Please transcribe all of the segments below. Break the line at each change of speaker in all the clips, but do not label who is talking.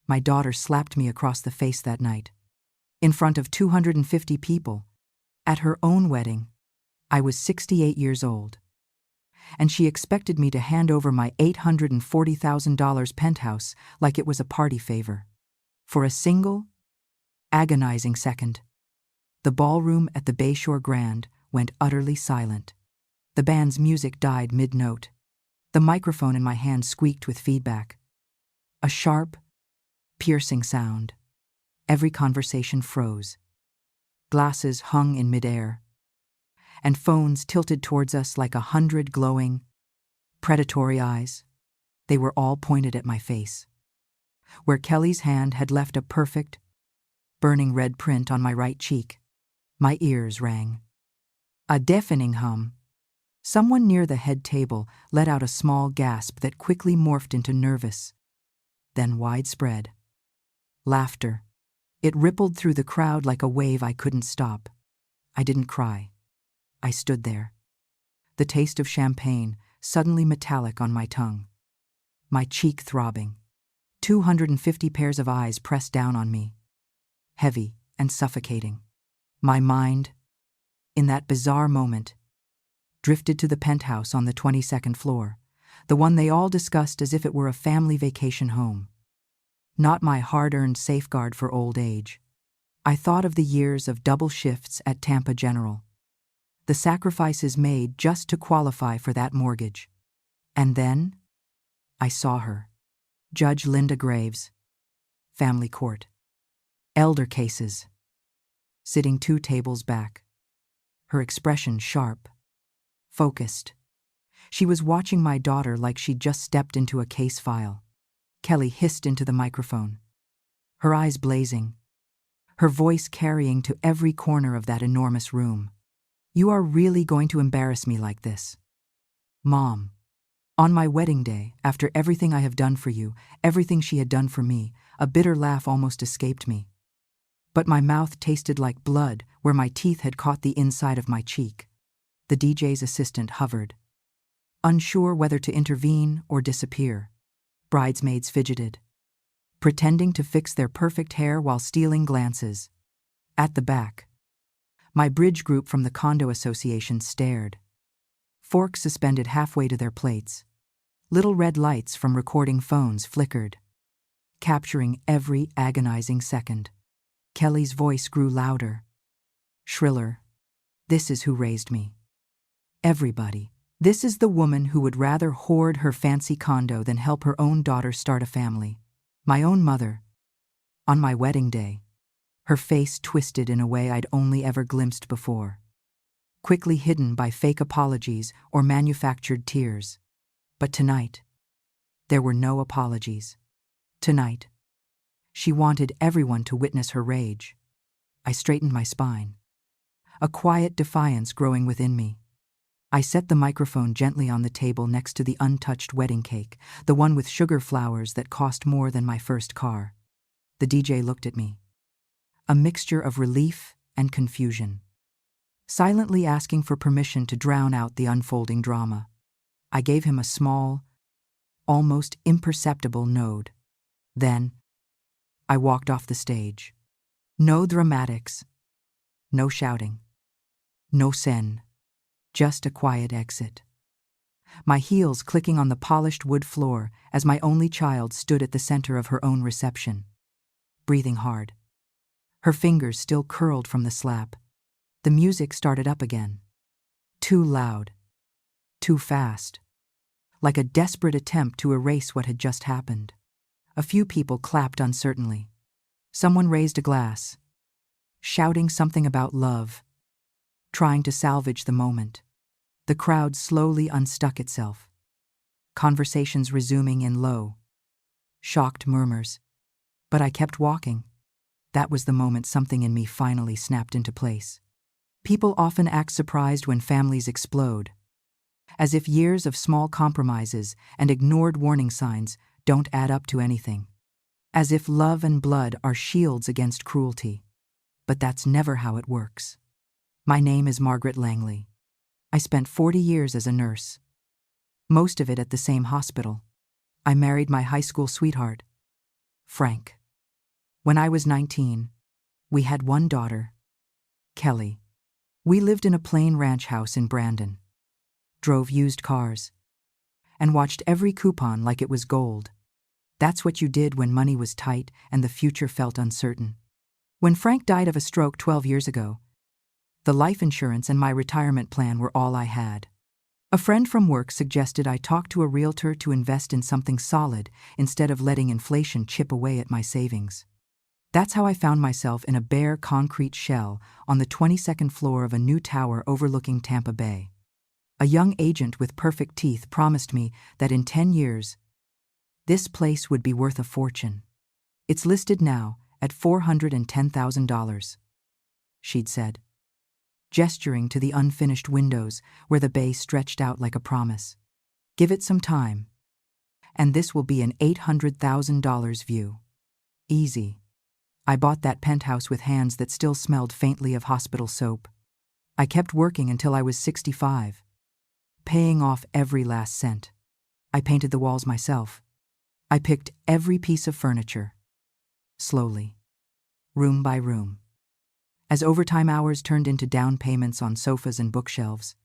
My daughter slapped me across the face that night. In front of 250 people. At her own wedding. I was 68 years old. And she expected me to hand over my $840,000 penthouse like it was a party favor. For a single, agonizing second, the ballroom at the Bayshore Grand went utterly silent. The band's music died mid-note. The microphone in my hand squeaked with feedback. A sharp, piercing sound. Every conversation froze. Glasses hung in midair, and phones tilted towards us like 100 glowing, predatory eyes. They were all pointed at my face. Where Kelly's hand had left a perfect, burning red print on my right cheek, my ears rang. A deafening hum. Someone near the head table let out a small gasp that quickly morphed into nervous, then widespread laughter. It rippled through the crowd like a wave I couldn't stop. I didn't cry. I stood there. The taste of champagne suddenly metallic on my tongue. My cheek throbbing. 250 pairs of eyes pressed down on me. Heavy and suffocating. My mind, in that bizarre moment, drifted to the penthouse on the 22nd floor, the one they all discussed as if it were a family vacation home. Not my hard-earned safeguard for old age. I thought of the years of double shifts at Tampa General. The sacrifices made just to qualify for that mortgage. And then, I saw her. Judge Linda Graves. Family court. Elder cases. Sitting 2 tables back. Her expression sharp. Focused. She was watching my daughter like she'd just stepped into a case file. Kelly hissed into the microphone. Her eyes blazing. Her voice carrying to every corner of that enormous room. You are really going to embarrass me like this? Mom. On my wedding day, after everything I have done for you, everything she had done for me, a bitter laugh almost escaped me. But my mouth tasted like blood where my teeth had caught the inside of my cheek. The DJ's assistant hovered, unsure whether to intervene or disappear. Bridesmaids fidgeted, pretending to fix their perfect hair while stealing glances. At the back, my bridge group from the condo association stared. Forks suspended halfway to their plates. Little red lights from recording phones flickered, capturing every agonizing second. Kelly's voice grew louder, shriller. This is who raised me. Everybody. This is the woman who would rather hoard her fancy condo than help her own daughter start a family. My own mother. On my wedding day. Her face twisted in a way I'd only ever glimpsed before. Quickly hidden by fake apologies or manufactured tears. But tonight, there were no apologies. Tonight, she wanted everyone to witness her rage. I straightened my spine. A quiet defiance growing within me. I set the microphone gently on the table next to the untouched wedding cake, the one with sugar flowers that cost more than my first car. The DJ looked at me. A mixture of relief and confusion. Silently asking for permission to drown out the unfolding drama. I gave him a small, almost imperceptible nod. Then, I walked off the stage. No dramatics. No shouting. No scène. Just a quiet exit. My heels clicking on the polished wood floor as my only child stood at the center of her own reception. Breathing hard. Her fingers still curled from the slap. The music started up again. Too loud. Too fast. Like a desperate attempt to erase what had just happened. A few people clapped uncertainly. Someone raised a glass, shouting something about love, trying to salvage the moment. The crowd slowly unstuck itself. Conversations resuming in low, shocked murmurs. But I kept walking. That was the moment something in me finally snapped into place. People often act surprised when families explode, as if years of small compromises and ignored warning signs don't add up to anything. As if love and blood are shields against cruelty. But that's never how it works. My name is Margaret Langley. I spent 40 years as a nurse. Most of it at the same hospital. I married my high school sweetheart, Frank. When I was 19, we had one daughter, Kelly. We lived in a plain ranch house in Brandon, drove used cars, and watched every coupon like it was gold. That's what you did when money was tight and the future felt uncertain. When Frank died of a stroke 12 years ago, the life insurance and my retirement plan were all I had. A friend from work suggested I talk to a realtor to invest in something solid instead of letting inflation chip away at my savings. That's how I found myself in a bare concrete shell on the 22nd floor of a new tower overlooking Tampa Bay. A young agent with perfect teeth promised me that in 10 years, this place would be worth a fortune. It's listed now at $410,000, she'd said, gesturing to the unfinished windows where the bay stretched out like a promise. Give it some time, and this will be an $800,000 view. Easy. I bought that penthouse with hands that still smelled faintly of hospital soap. I kept working until I was 65, paying off every last cent. I painted the walls myself. I picked every piece of furniture, slowly, room by room. As overtime hours turned into down payments on sofas and bookshelves,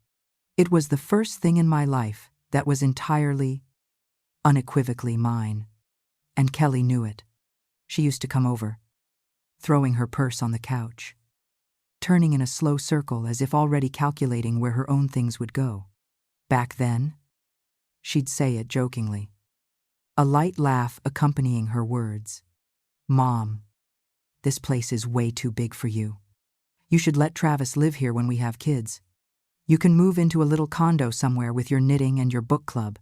it was the first thing in my life that was entirely, unequivocally mine. And Kelly knew it. She used to come over, throwing her purse on the couch, turning in a slow circle as if already calculating where her own things would go. Back then, she'd say it jokingly, a light laugh accompanying her words. Mom, this place is way too big for you. You should let Travis live here when we have kids. You can move into a little condo somewhere with your knitting and your book club.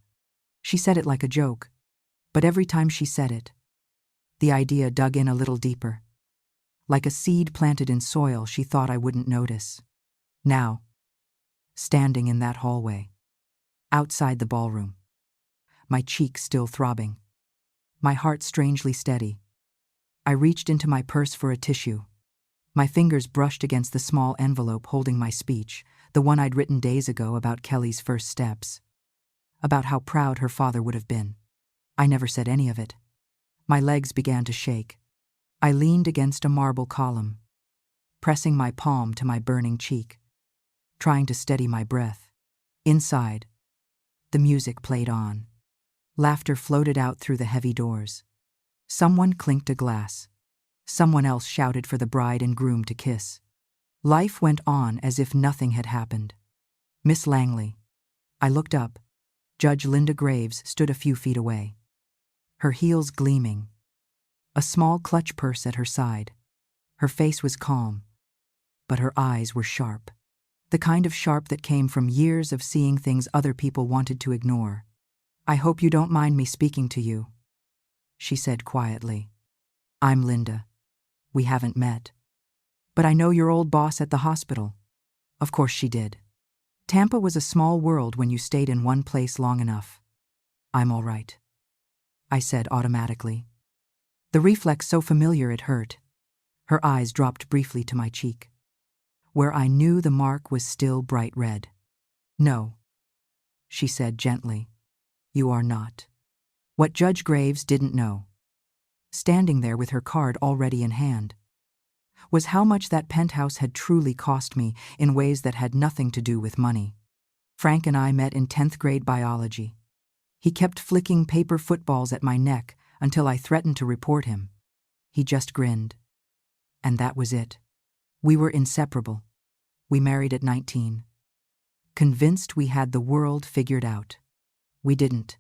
She said it like a joke, but every time she said it, the idea dug in a little deeper. Like a seed planted in soil she thought I wouldn't notice. Now, standing in that hallway, outside the ballroom, my cheeks still throbbing, my heart strangely steady, I reached into my purse for a tissue. My fingers brushed against the small envelope holding my speech, the one I'd written days ago about Kelly's first steps, about how proud her father would have been. I never said any of it. My legs began to shake. I leaned against a marble column, pressing my palm to my burning cheek, trying to steady my breath. Inside, the music played on. Laughter floated out through the heavy doors. Someone clinked a glass. Someone else shouted for the bride and groom to kiss. Life went on as if nothing had happened. Miss Langley. I looked up. Judge Linda Graves stood a few feet away, her heels gleaming, a small clutch purse at her side. Her face was calm, but her eyes were sharp. The kind of sharp that came from years of seeing things other people wanted to ignore. I hope you don't mind me speaking to you, she said quietly. I'm Linda. We haven't met. But I know your old boss at the hospital. Of course she did. Tampa was a small world when you stayed in one place long enough. I'm all right, I said automatically. The reflex so familiar it hurt. Her eyes dropped briefly to my cheek, where I knew the mark was still bright red. No, she said gently. You are not. What Judge Graves didn't know, standing there with her card already in hand, was how much that penthouse had truly cost me in ways that had nothing to do with money. Frank and I met in 10th grade biology. He kept flicking paper footballs at my neck until I threatened to report him. He just grinned. And that was it. We were inseparable. We married at 19. Convinced we had the world figured out. We didn't.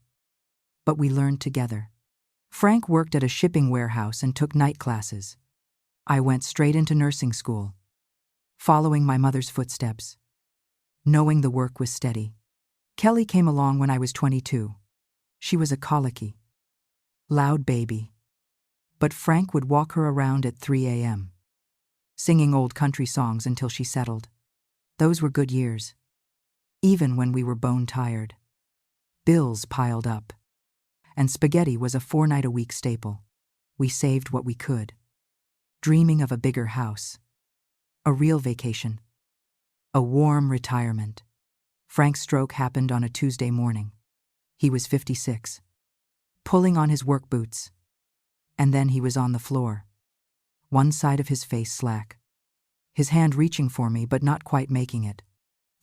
But we learned together. Frank worked at a shipping warehouse and took night classes. I went straight into nursing school, following my mother's footsteps, knowing the work was steady. Kelly came along when I was 22. She was a colicky, loud baby, but Frank would walk her around at 3 a.m., singing old country songs until she settled. Those were good years, even when we were bone-tired. Bills piled up, and spaghetti was a 4-night-a-week staple. We saved what we could, dreaming of a bigger house, a real vacation, a warm retirement. Frank's stroke happened on a Tuesday morning. He was 56, pulling on his work boots, and then he was on the floor, one side of his face slack. His hand reaching for me but not quite making it.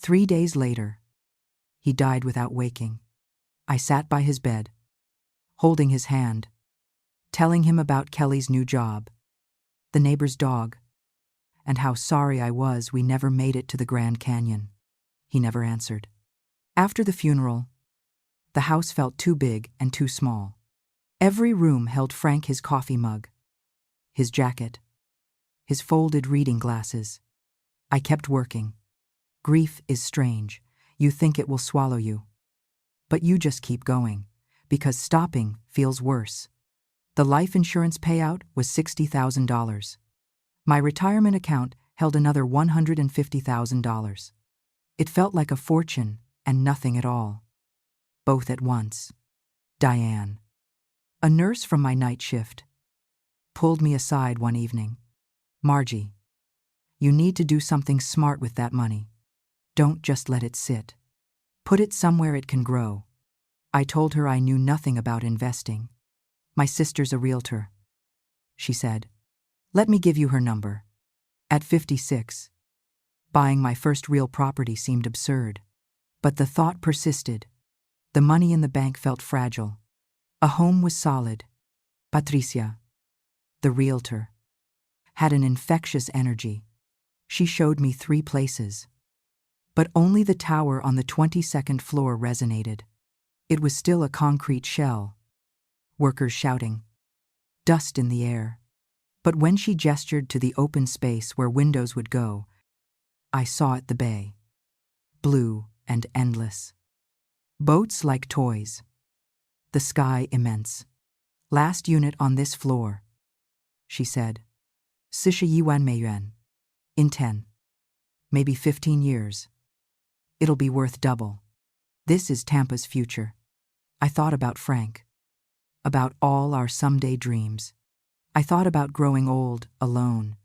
3 days later, he died without waking. I sat by his bed, holding his hand, telling him about Kelly's new job, the neighbor's dog, and how sorry I was we never made it to the Grand Canyon. He never answered. After the funeral, the house felt too big and too small. Every room held Frank, his coffee mug, his jacket, his folded reading glasses. I kept working. Grief is strange. You think it will swallow you. But you just keep going, because stopping feels worse. The life insurance payout was $60,000. My retirement account held another $150,000. It felt like a fortune and nothing at all. Both at once. Diane, a nurse from my night shift, pulled me aside one evening. Margie, you need to do something smart with that money. Don't just let it sit. Put it somewhere it can grow. I told her I knew nothing about investing. My sister's a realtor. She said, let me give you her number. At 56, buying my first real property seemed absurd. But the thought persisted. The money in the bank felt fragile. A home was solid. Patricia, the realtor, had an infectious energy. She showed me 3 places. But only the tower on the 22nd floor resonated. It was still a concrete shell. Workers shouting. Dust in the air. But when she gestured to the open space where windows would go, I saw it, the bay. Blue and endless. Boats like toys. The sky immense. Last unit on this floor, she said. Sisha Yuan Meiyuan. In 10, maybe 15 years. It'll be worth double. This is Tampa's future. I thought about Frank. About all our someday dreams. I thought about growing old, alone.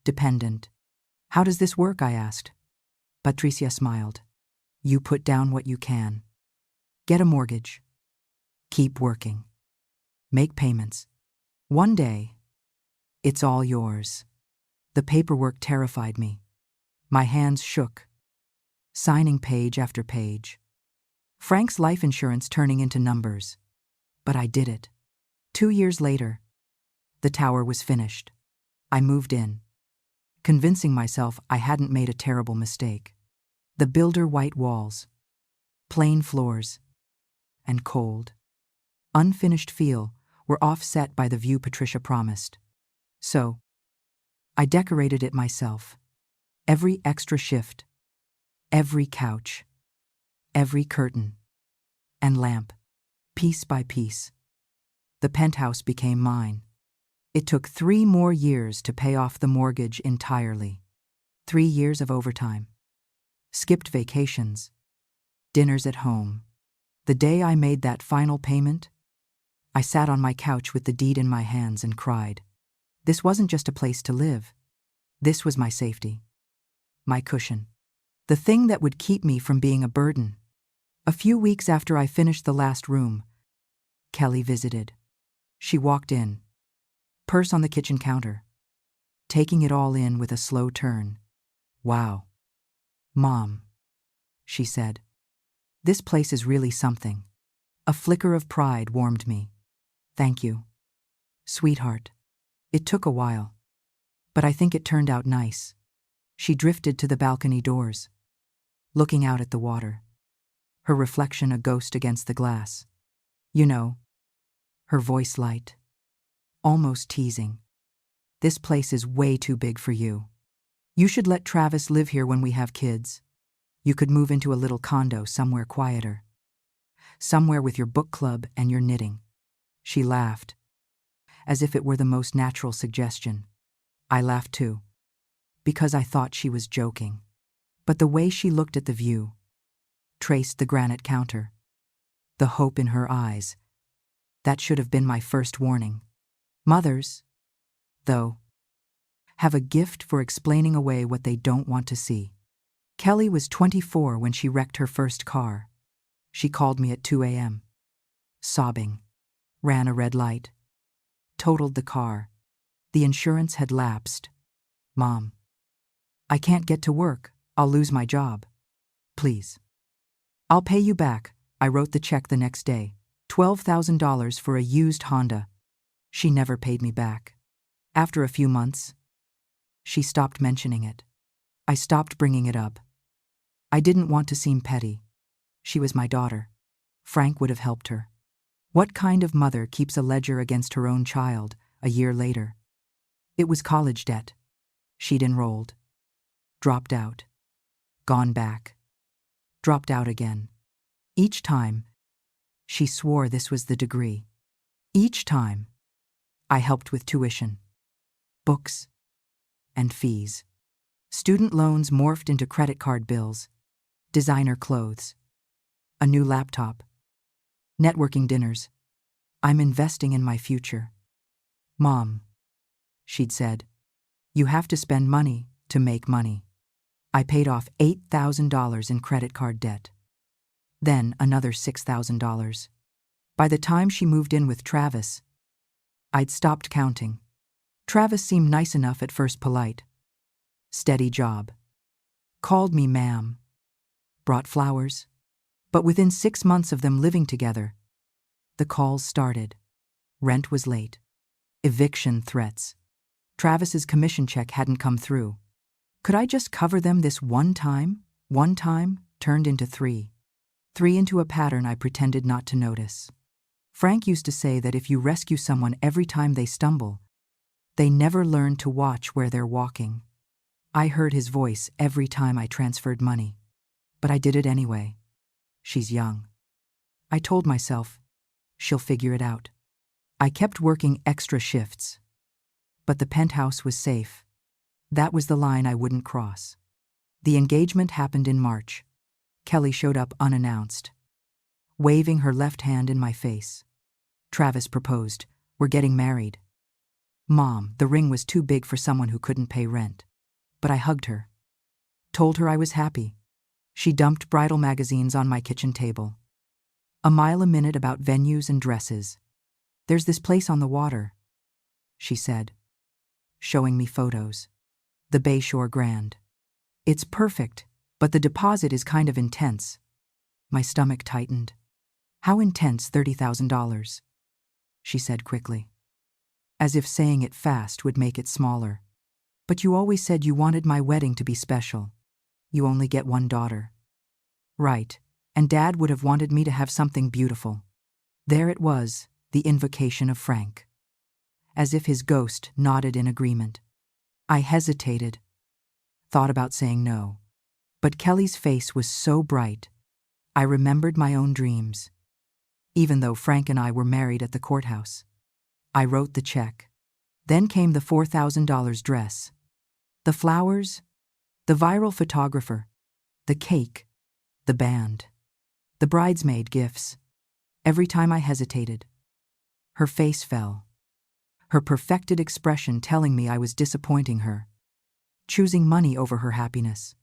Dependent. How does this work? I asked. Patricia smiled. You put down what you can. Get a mortgage. Keep working. Make payments. One day, it's all yours. The paperwork terrified me. My hands shook, signing page after page. Frank's life insurance turning into numbers. But I did it. 2 years later, the tower was finished. I moved in, convincing myself I hadn't made a terrible mistake. The builder white walls, plain floors, and cold, unfinished feel were offset by the view Patricia promised. So, I decorated it myself. Every extra shift, every couch, every curtain, and lamp, piece by piece. The penthouse became mine. It took 3 more years to pay off the mortgage entirely. 3 years of overtime. Skipped vacations. Dinners at home. The day I made that final payment, I sat on my couch with the deed in my hands and cried. This wasn't just a place to live. This was my safety. My cushion. The thing that would keep me from being a burden. A few weeks after I finished the last room, Kelly visited. She walked in, purse on the kitchen counter, taking it all in with a slow turn. Wow. Mom, she said. This place is really something. A flicker of pride warmed me. Thank you. Sweetheart. It took a while. But I think it turned out nice. She drifted to the balcony doors, looking out at the water. Her reflection a ghost against the glass. You know. Her voice light. Almost teasing. This place is way too big for you. You should let Travis live here when we have kids. You could move into a little condo somewhere quieter. Somewhere with your book club and your knitting. She laughed, as if it were the most natural suggestion. I laughed too, because I thought she was joking. But the way she looked at the view, traced the granite counter, the hope in her eyes, that should have been my first warning. Mothers, though, have a gift for explaining away what they don't want to see. Kelly was 24 when she wrecked her first car. She called me at 2 a.m., sobbing, ran a red light, totaled the car, The insurance had lapsed. Mom, I can't get to work. I'll lose my job. Please. I'll pay you back. I wrote the check the next day. $12,000 for a used Honda. She never paid me back. After a few months, she stopped mentioning it. I stopped bringing it up. I didn't want to seem petty. She was my daughter. Frank would have helped her. What kind of mother keeps a ledger against her own child a year later? It was college debt. She'd enrolled. Dropped out. Gone back. Dropped out again. Each time, she swore this was the degree. Each time, I helped with tuition, books, and fees. Student loans morphed into credit card bills, designer clothes, a new laptop, networking dinners. I'm investing in my future. Mom, she'd said, you have to spend money to make money. I paid off $8,000 in credit card debt. Then another $6,000. By the time she moved in with Travis, I'd stopped counting. Travis seemed nice enough at first, polite. Steady job. Called me ma'am. Brought flowers. But within 6 months of them living together, the calls started. Rent was late. Eviction threats. Travis's commission check hadn't come through. Could I just cover them this one time? One time turned into 3. 3 into a pattern I pretended not to notice. Frank used to say that if you rescue someone every time they stumble, they never learn to watch where they're walking. I heard his voice every time I transferred money. But I did it anyway. She's young. I told myself, she'll figure it out. I kept working extra shifts. But the penthouse was safe. That was the line I wouldn't cross. The engagement happened in March. Kelly showed up unannounced, waving her left hand in my face. Travis proposed. We're getting married. Mom, the ring was too big for someone who couldn't pay rent. But I hugged her. Told her I was happy. She dumped bridal magazines on my kitchen table. A mile a minute about venues and dresses. There's this place on the water, she said, showing me photos. The Bayshore Grand. It's perfect, but the deposit is kind of intense. My stomach tightened. How intense? $30,000, she said quickly. As if saying it fast would make it smaller. But you always said you wanted my wedding to be special. You only get one daughter. Right, and Dad would have wanted me to have something beautiful. There it was, the invocation of Frank. As if his ghost nodded in agreement. I hesitated, thought about saying no. But Kelly's face was so bright, I remembered my own dreams. Even though Frank and I were married at the courthouse. I wrote the check. Then came the $4,000 dress. The flowers, the viral photographer, the cake, the band, the bridesmaid gifts. Every time I hesitated, her face fell. Her perfected expression telling me I was disappointing her. Choosing money over her happiness.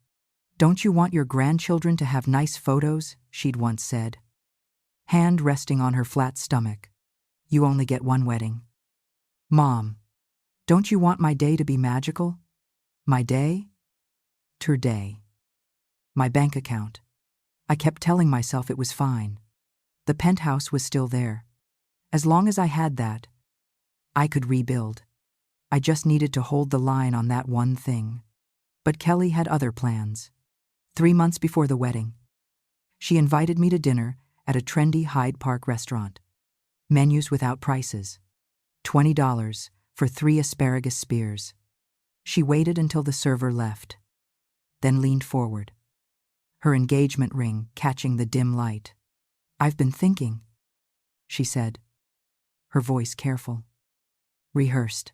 Don't you want your grandchildren to have nice photos? She'd once said. Hand resting on her flat stomach. You only get one wedding. Mom, don't you want my day to be magical? My day? Today. My bank account. I kept telling myself it was fine. The penthouse was still there. As long as I had that, I could rebuild. I just needed to hold the line on that one thing. But Kelly had other plans. 3 months before the wedding, she invited me to dinner at a trendy Hyde Park restaurant. Menus without prices. $20 for 3 asparagus spears. She waited until the server left, then leaned forward, her engagement ring catching the dim light. I've been thinking, she said, her voice careful. Rehearsed.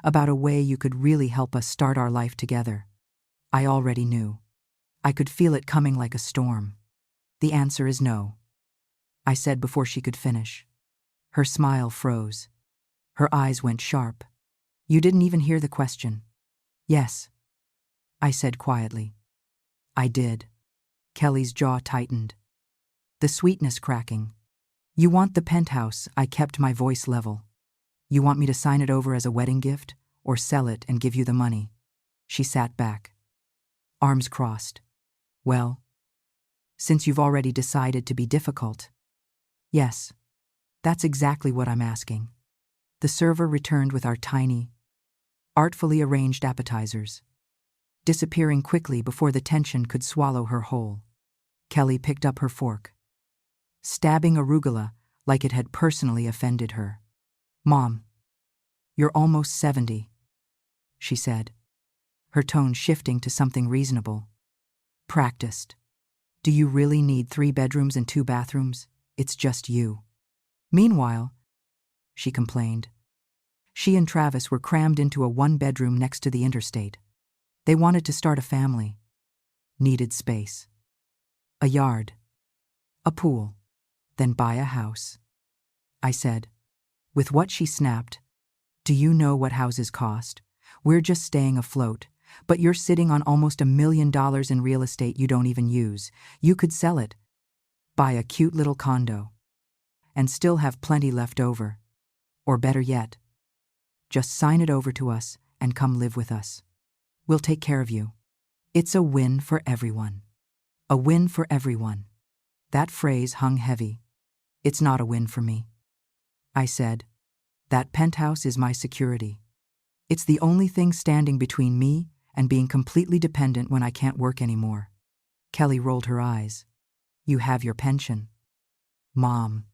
About a way you could really help us start our life together. I already knew. I could feel it coming like a storm. The answer is no, I said before she could finish. Her smile froze. Her eyes went sharp. You didn't even hear the question. Yes, I said quietly. I did. Kelly's jaw tightened. The sweetness cracking. You want the penthouse? I kept my voice level. You want me to sign it over as a wedding gift, or sell it and give you the money? She sat back, arms crossed. Well, since you've already decided to be difficult. Yes, that's exactly what I'm asking. The server returned with our tiny, artfully arranged appetizers, disappearing quickly before the tension could swallow her whole. Kelly picked up her fork, stabbing arugula like it had personally offended her. Mom, you're almost 70, she said, her tone shifting to something reasonable. Practiced. Do you really need 3 bedrooms and 2 bathrooms? It's just you. Meanwhile, she complained, she and Travis were crammed into a 1-bedroom next to the interstate. They wanted to start a family. Needed space. A yard. A pool. Then buy a house. I said. With what she snapped, do you know what houses cost? We're just staying afloat, but you're sitting on almost $1 million in real estate you don't even use. You could sell it, buy a cute little condo, and still have plenty left over. Or better yet, just sign it over to us and come live with us. We'll take care of you. It's a win for everyone. A win for everyone. That phrase hung heavy. It's not a win for me. I said, that penthouse is my security. It's the only thing standing between me and being completely dependent when I can't work anymore. Kelly rolled her eyes. You have your pension. Mom.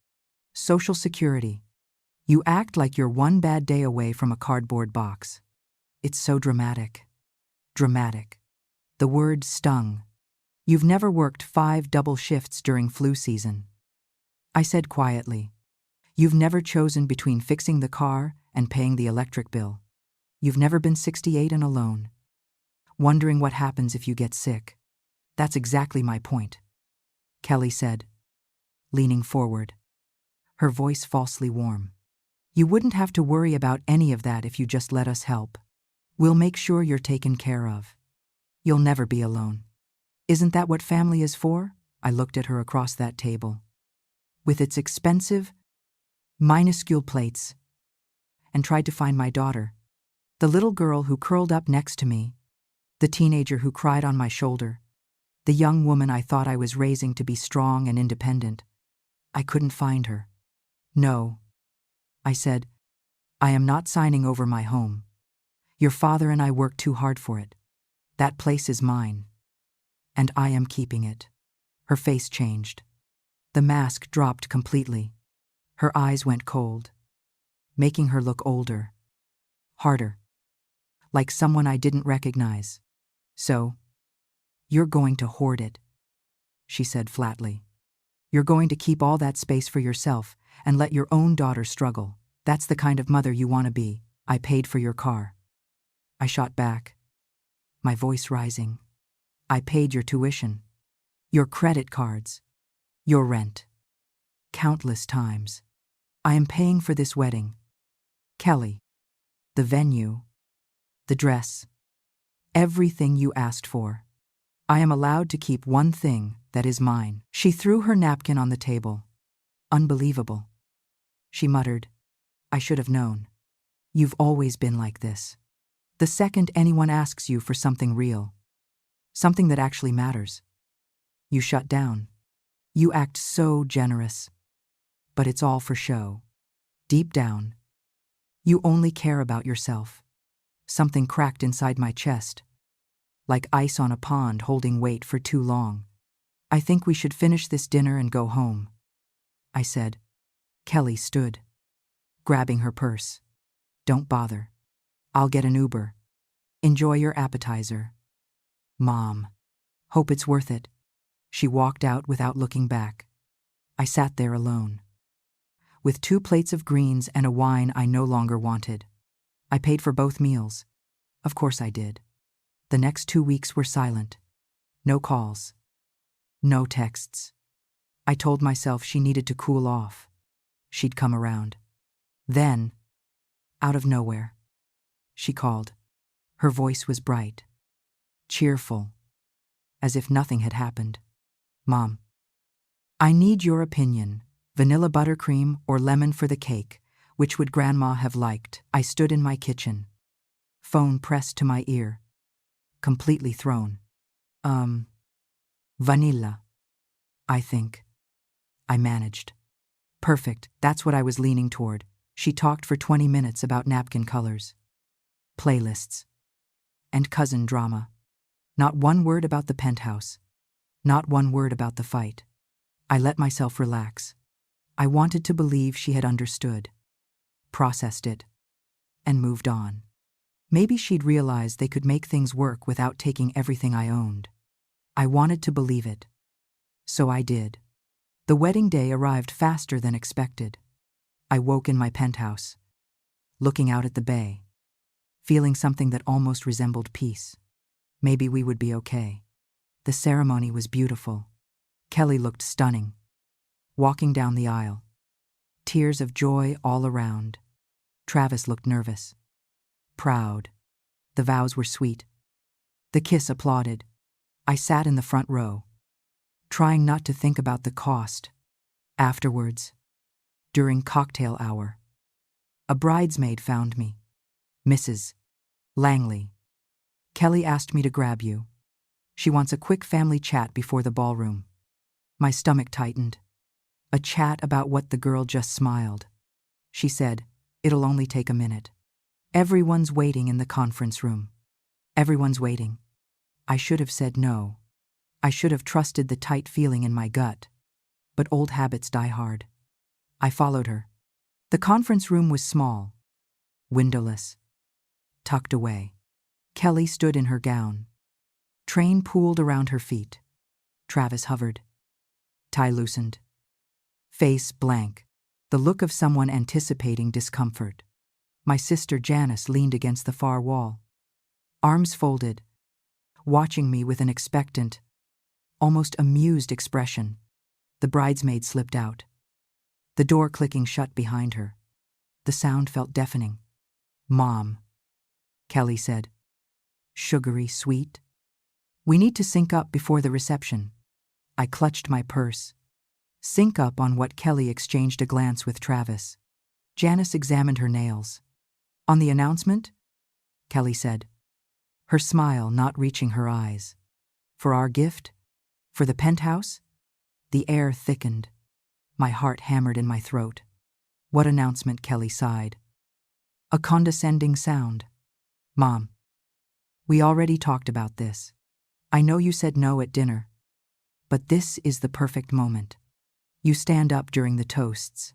Social Security. You act like you're one bad day away from a cardboard box. It's so dramatic. Dramatic. The word stung. You've never worked 5 double shifts during flu season. I said quietly. You've never chosen between fixing the car and paying the electric bill. You've never been 68 and alone, wondering what happens if you get sick. That's exactly my point, Kelly said, leaning forward, her voice falsely warm. You wouldn't have to worry about any of that if you just let us help. We'll make sure you're taken care of. You'll never be alone. Isn't that what family is for? I looked at her across that table, with its expensive, minuscule plates, and tried to find my daughter, the little girl who curled up next to me, the teenager who cried on my shoulder, the young woman I thought I was raising to be strong and independent. I couldn't find her. No, I said, I am not signing over my home. Your father and I worked too hard for it. That place is mine, and I am keeping it. Her face changed. The mask dropped completely. Her eyes went cold, making her look older, harder, like someone I didn't recognize. So, you're going to hoard it, she said flatly. You're going to keep all that space for yourself and let your own daughter struggle. That's the kind of mother you want to be. I paid for your car. I shot back, my voice rising. I paid your tuition, your credit cards, your rent. Countless times. I am paying for this wedding. Kelly. The venue. The dress. Everything you asked for. I am allowed to keep one thing that is mine. She threw her napkin on the table. Unbelievable. She muttered, I should have known. You've always been like this. The second anyone asks you for something real, something that actually matters, you shut down. You act so generous. But it's all for show. Deep down, you only care about yourself. Something cracked inside my chest, like ice on a pond holding weight for too long. I think we should finish this dinner and go home, I said. Kelly stood, grabbing her purse. Don't bother. I'll get an Uber. Enjoy your appetizer. Mom. Hope it's worth it. She walked out without looking back. I sat there alone, with 2 plates of greens and a wine I no longer wanted. I paid for both meals. Of course I did. The next 2 weeks were silent. No calls. No texts. I told myself she needed to cool off. She'd come around. Then, out of nowhere, she called. Her voice was bright, cheerful, as if nothing had happened. Mom, I need your opinion. Vanilla buttercream or lemon for the cake. Which would Grandma have liked? I stood in my kitchen, phone pressed to my ear, completely thrown. Vanilla, I think. I managed. Perfect, that's what I was leaning toward. She talked for 20 minutes about napkin colors, playlists, and cousin drama. Not one word about the penthouse. Not one word about the fight. I let myself relax. I wanted to believe she had understood, processed it, and moved on. Maybe she'd realized they could make things work without taking everything I owned. I wanted to believe it. So I did. The wedding day arrived faster than expected. I woke in my penthouse, looking out at the bay, feeling something that almost resembled peace. Maybe we would be okay. The ceremony was beautiful. Kelly looked stunning, walking down the aisle. Tears of joy all around. Travis looked nervous, proud. The vows were sweet. The kiss applauded. I sat in the front row, trying not to think about the cost. Afterwards, during cocktail hour, a bridesmaid found me. Mrs. Langley. Kelly asked me to grab you. She wants a quick family chat before the ballroom. My stomach tightened. A chat about what? The girl just smiled. She said, "It'll only take a minute." Everyone's waiting in the conference room. Everyone's waiting. I should have said no. I should have trusted the tight feeling in my gut. But old habits die hard. I followed her. The conference room was small, windowless, tucked away. Kelly stood in her gown. Train pooled around her feet. Travis hovered. Tie loosened. Face blank. The look of someone anticipating discomfort. My sister Janice leaned against the far wall, arms folded, watching me with an expectant, almost amused expression. The bridesmaid slipped out, the door clicking shut behind her. The sound felt deafening. "Mom," Kelly said. "Sugary sweet? We need to sync up before the reception." I clutched my purse. Sync up on what? Kelly exchanged a glance with Travis. Janice examined her nails. "On the announcement?" Kelly said, her smile not reaching her eyes. "For our gift? For the penthouse?" The air thickened. My heart hammered in my throat. "What announcement?" Kelly sighed. A condescending sound. "Mom, we already talked about this. I know you said no at dinner. But this is the perfect moment. You stand up during the toasts.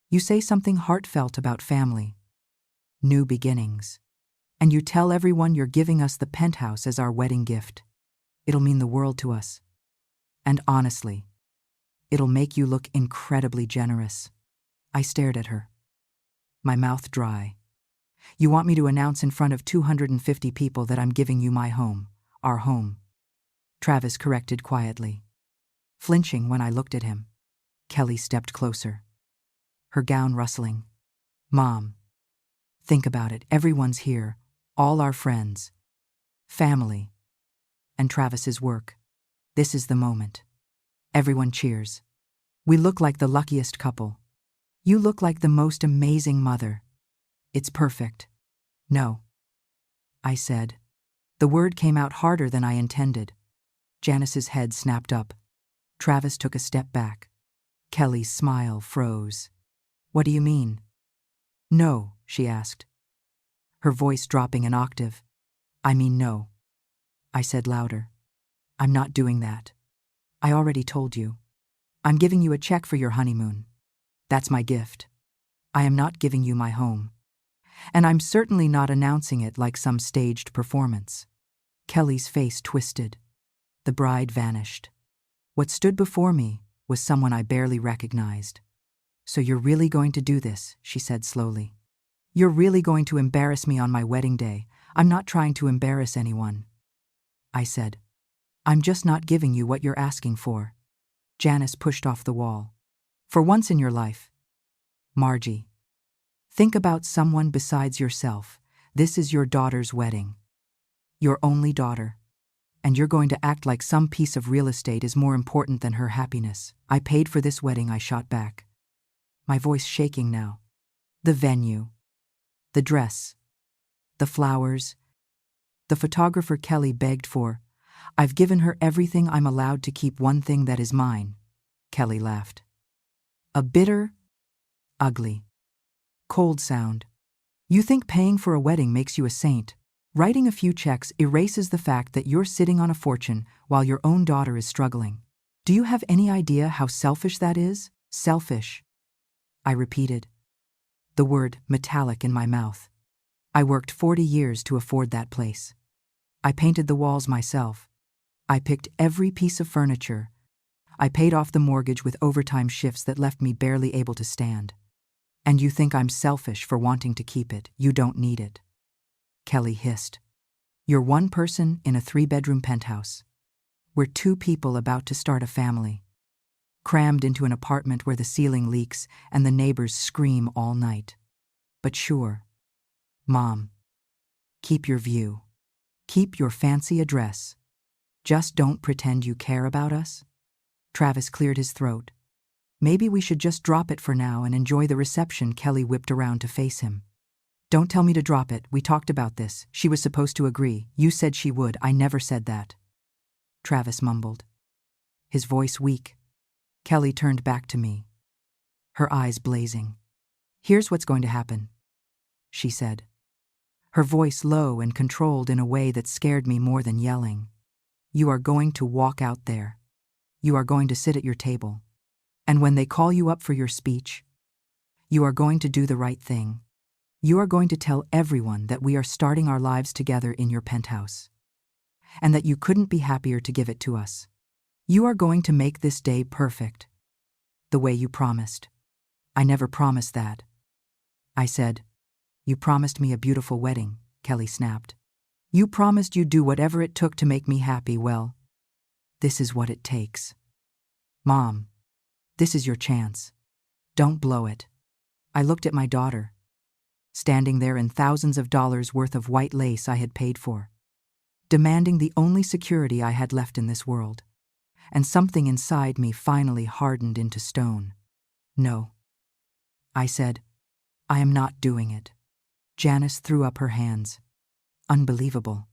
You say something heartfelt about family, new beginnings, and you tell everyone you're giving us the penthouse as our wedding gift. It'll mean the world to us. And honestly, it'll make you look incredibly generous." I stared at her, my mouth dry. "You want me to announce in front of 250 people that I'm giving you my home, our home?" Travis corrected quietly, flinching when I looked at him. Kelly stepped closer, her gown rustling. "Mom, think about it. Everyone's here, all our friends, family, and Travis's work. This is the moment." Everyone cheers. "We look like the luckiest couple. You look like the most amazing mother. It's perfect." "No," I said. The word came out harder than I intended. Janice's head snapped up. Travis took a step back. Kelly's smile froze. "What do you mean?" "No," she asked, her voice dropping an octave. "I mean no." I said louder. "I'm not doing that. I already told you. I'm giving you a check for your honeymoon. That's my gift. I am not giving you my home. And I'm certainly not announcing it like some staged performance." Kelly's face twisted. The bride vanished. What stood before me was someone I barely recognized. "So you're really going to do this," she said slowly. "You're really going to embarrass me on my wedding day." "I'm not trying to embarrass anyone," I said. "I'm just not giving you what you're asking for." Janice pushed off the wall. "For once in your life, Margie, think about someone besides yourself. This is your daughter's wedding. Your only daughter. And you're going to act like some piece of real estate is more important than her happiness." "I paid for this wedding," I shot back, my voice shaking now. The venue, the dress, the flowers, the photographer Kelly begged for. I've given her everything. I'm allowed to keep one thing that is mine. Kelly laughed. A bitter, ugly, cold sound. You think paying for a wedding makes you a saint. Writing a few checks erases the fact that you're sitting on a fortune while your own daughter is struggling. Do you have any idea how selfish that is? Selfish. I repeated, the word metallic in my mouth. I worked 40 years to afford that place. I painted the walls myself. I picked every piece of furniture. I paid off the mortgage with overtime shifts that left me barely able to stand. And you think I'm selfish for wanting to keep it? You don't need it. Kelly hissed. You're one person in a 3-bedroom penthouse. We're 2 people about to start a family. Crammed into an apartment where the ceiling leaks and the neighbors scream all night. But sure, Mom, keep your view. Keep your fancy address. Just don't pretend you care about us. Travis cleared his throat. Maybe we should just drop it for now and enjoy the reception. Kelly whipped around to face him. Don't tell me to drop it. We talked about this. She was supposed to agree. You said she would. I never said that. Travis mumbled, his voice weak. Kelly turned back to me, her eyes blazing. Here's what's going to happen, she said, her voice low and controlled in a way that scared me more than yelling. You are going to walk out there. You are going to sit at your table. And when they call you up for your speech, you are going to do the right thing. You are going to tell everyone that we are starting our lives together in your penthouse, and that you couldn't be happier to give it to us. You are going to make this day perfect, the way you promised. I never promised that. I said. You promised me a beautiful wedding, Kelly snapped. You promised you'd do whatever it took to make me happy. Well, this is what it takes. Mom, this is your chance. Don't blow it. I looked at my daughter, standing there in thousands of dollars worth of white lace I had paid for, demanding the only security I had left in this world. And something inside me finally hardened into stone. No, I said. I am not doing it. Janice threw up her hands. Unbelievable.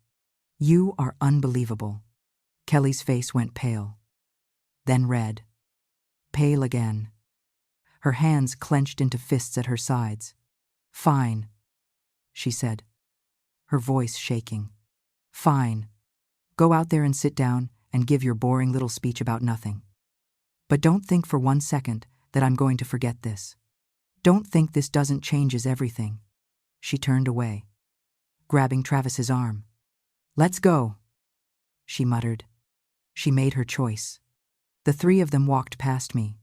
You are unbelievable. Kelly's face went pale, then red, pale again. Her hands clenched into fists at her sides. Fine, she said, her voice shaking. Fine. Go out there and sit down and give your boring little speech about nothing. But don't think for 1 second that I'm going to forget this. Don't think this doesn't changes everything. She turned away, grabbing Travis's arm. Let's go, she muttered. She made her choice. The 3 of them walked past me.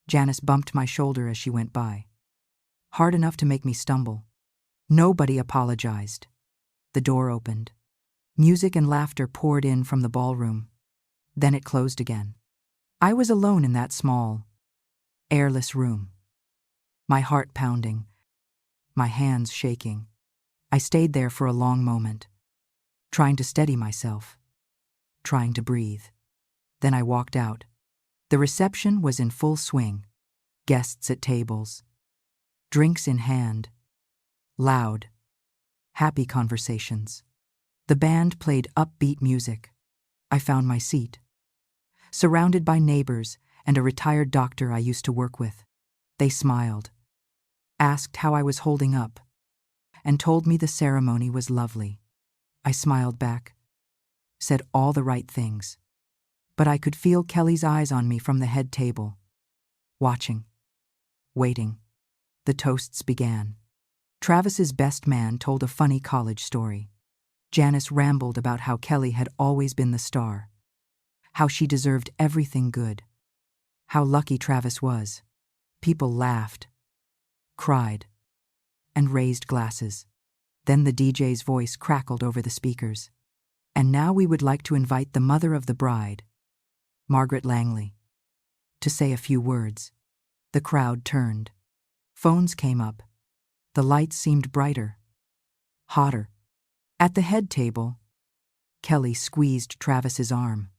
Janice bumped my shoulder as she went by, hard enough to make me stumble. Nobody apologized. The door opened. Music and laughter poured in from the ballroom. Then it closed again. I was alone in that small, airless room, my heart pounding, my hands shaking. I stayed there for a long moment, trying to steady myself, trying to breathe. Then I walked out. The reception was in full swing. Guests at tables, drinks in hand, loud, happy conversations. The band played upbeat music. I found my seat, surrounded by neighbors and a retired doctor I used to work with. They smiled, asked how I was holding up, and told me the ceremony was lovely. I smiled back, said all the right things, but I could feel Kelly's eyes on me from the head table, watching, waiting. The toasts began. Travis's best man told a funny college story. Janice rambled about how Kelly had always been the star, how she deserved everything good, how lucky Travis was. People laughed, cried, and raised glasses. Then the DJ's voice crackled over the speakers. And now we would like to invite the mother of the bride, Margaret Langley, to say a few words. The crowd turned. Phones came up. The lights seemed brighter, hotter. At the head table, Kelly squeezed Travis's arm,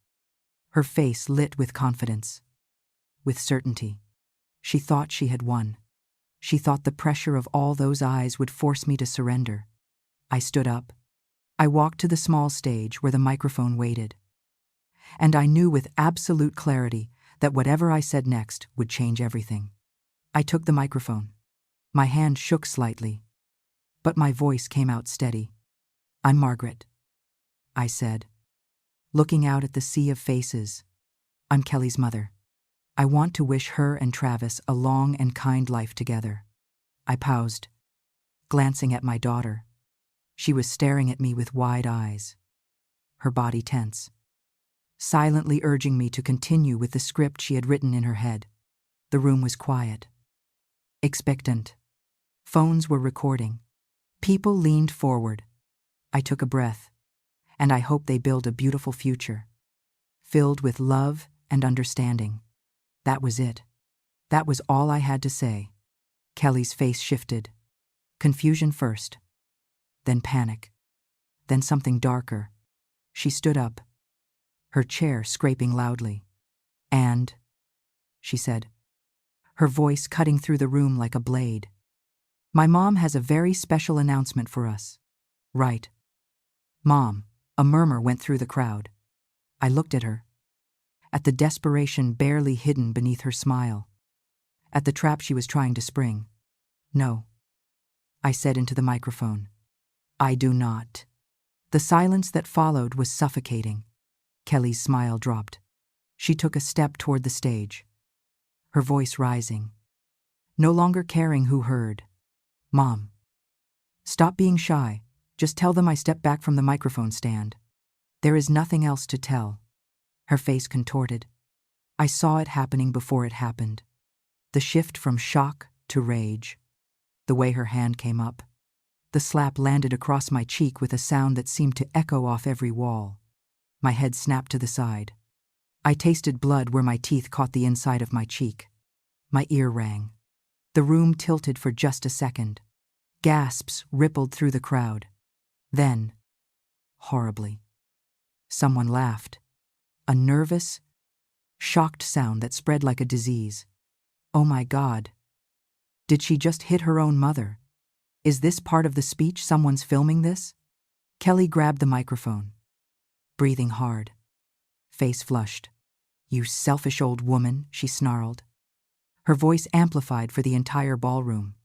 her face lit with confidence, with certainty. She thought she had won. She thought the pressure of all those eyes would force me to surrender. I stood up. I walked to the small stage where the microphone waited. And I knew with absolute clarity that whatever I said next would change everything. I took the microphone. My hand shook slightly, but my voice came out steady. "I'm Margaret," I said, looking out at the sea of faces. "I'm Kelly's mother. I want to wish her and Travis a long and kind life together." I paused, glancing at my daughter. She was staring at me with wide eyes, her body tense, silently urging me to continue with the script she had written in her head. The room was quiet, expectant. Phones were recording. People leaned forward. I took a breath, and I hoped they build a beautiful future, filled with love and understanding. That was it. That was all I had to say. Kelly's face shifted. Confusion first, then panic, then something darker. She stood up, her chair scraping loudly. "And," she said, her voice cutting through the room like a blade, "my mom has a very special announcement for us." "Right." "Mom," a murmur went through the crowd. I looked at her, at the desperation barely hidden beneath her smile, at the trap she was trying to spring. "No," I said into the microphone. "I do not." The silence that followed was suffocating. Kelly's smile dropped. She took a step toward the stage, her voice rising, no longer caring who heard. "Mom, stop being shy. Just tell them I stepped back from the microphone stand. There is nothing else to tell." Her face contorted. I saw it happening before it happened. The shift from shock to rage. The way her hand came up. The slap landed across my cheek with a sound that seemed to echo off every wall. My head snapped to the side. I tasted blood where my teeth caught the inside of my cheek. My ear rang. The room tilted for just a second. Gasps rippled through the crowd. Then, horribly, someone laughed. A nervous, shocked sound that spread like a disease. Oh my God. Did she just hit her own mother? Is this part of the speech? Someone's filming this? Kelly grabbed the microphone, breathing hard, face flushed. "You selfish old woman," she snarled. Her voice amplified for the entire ballroom.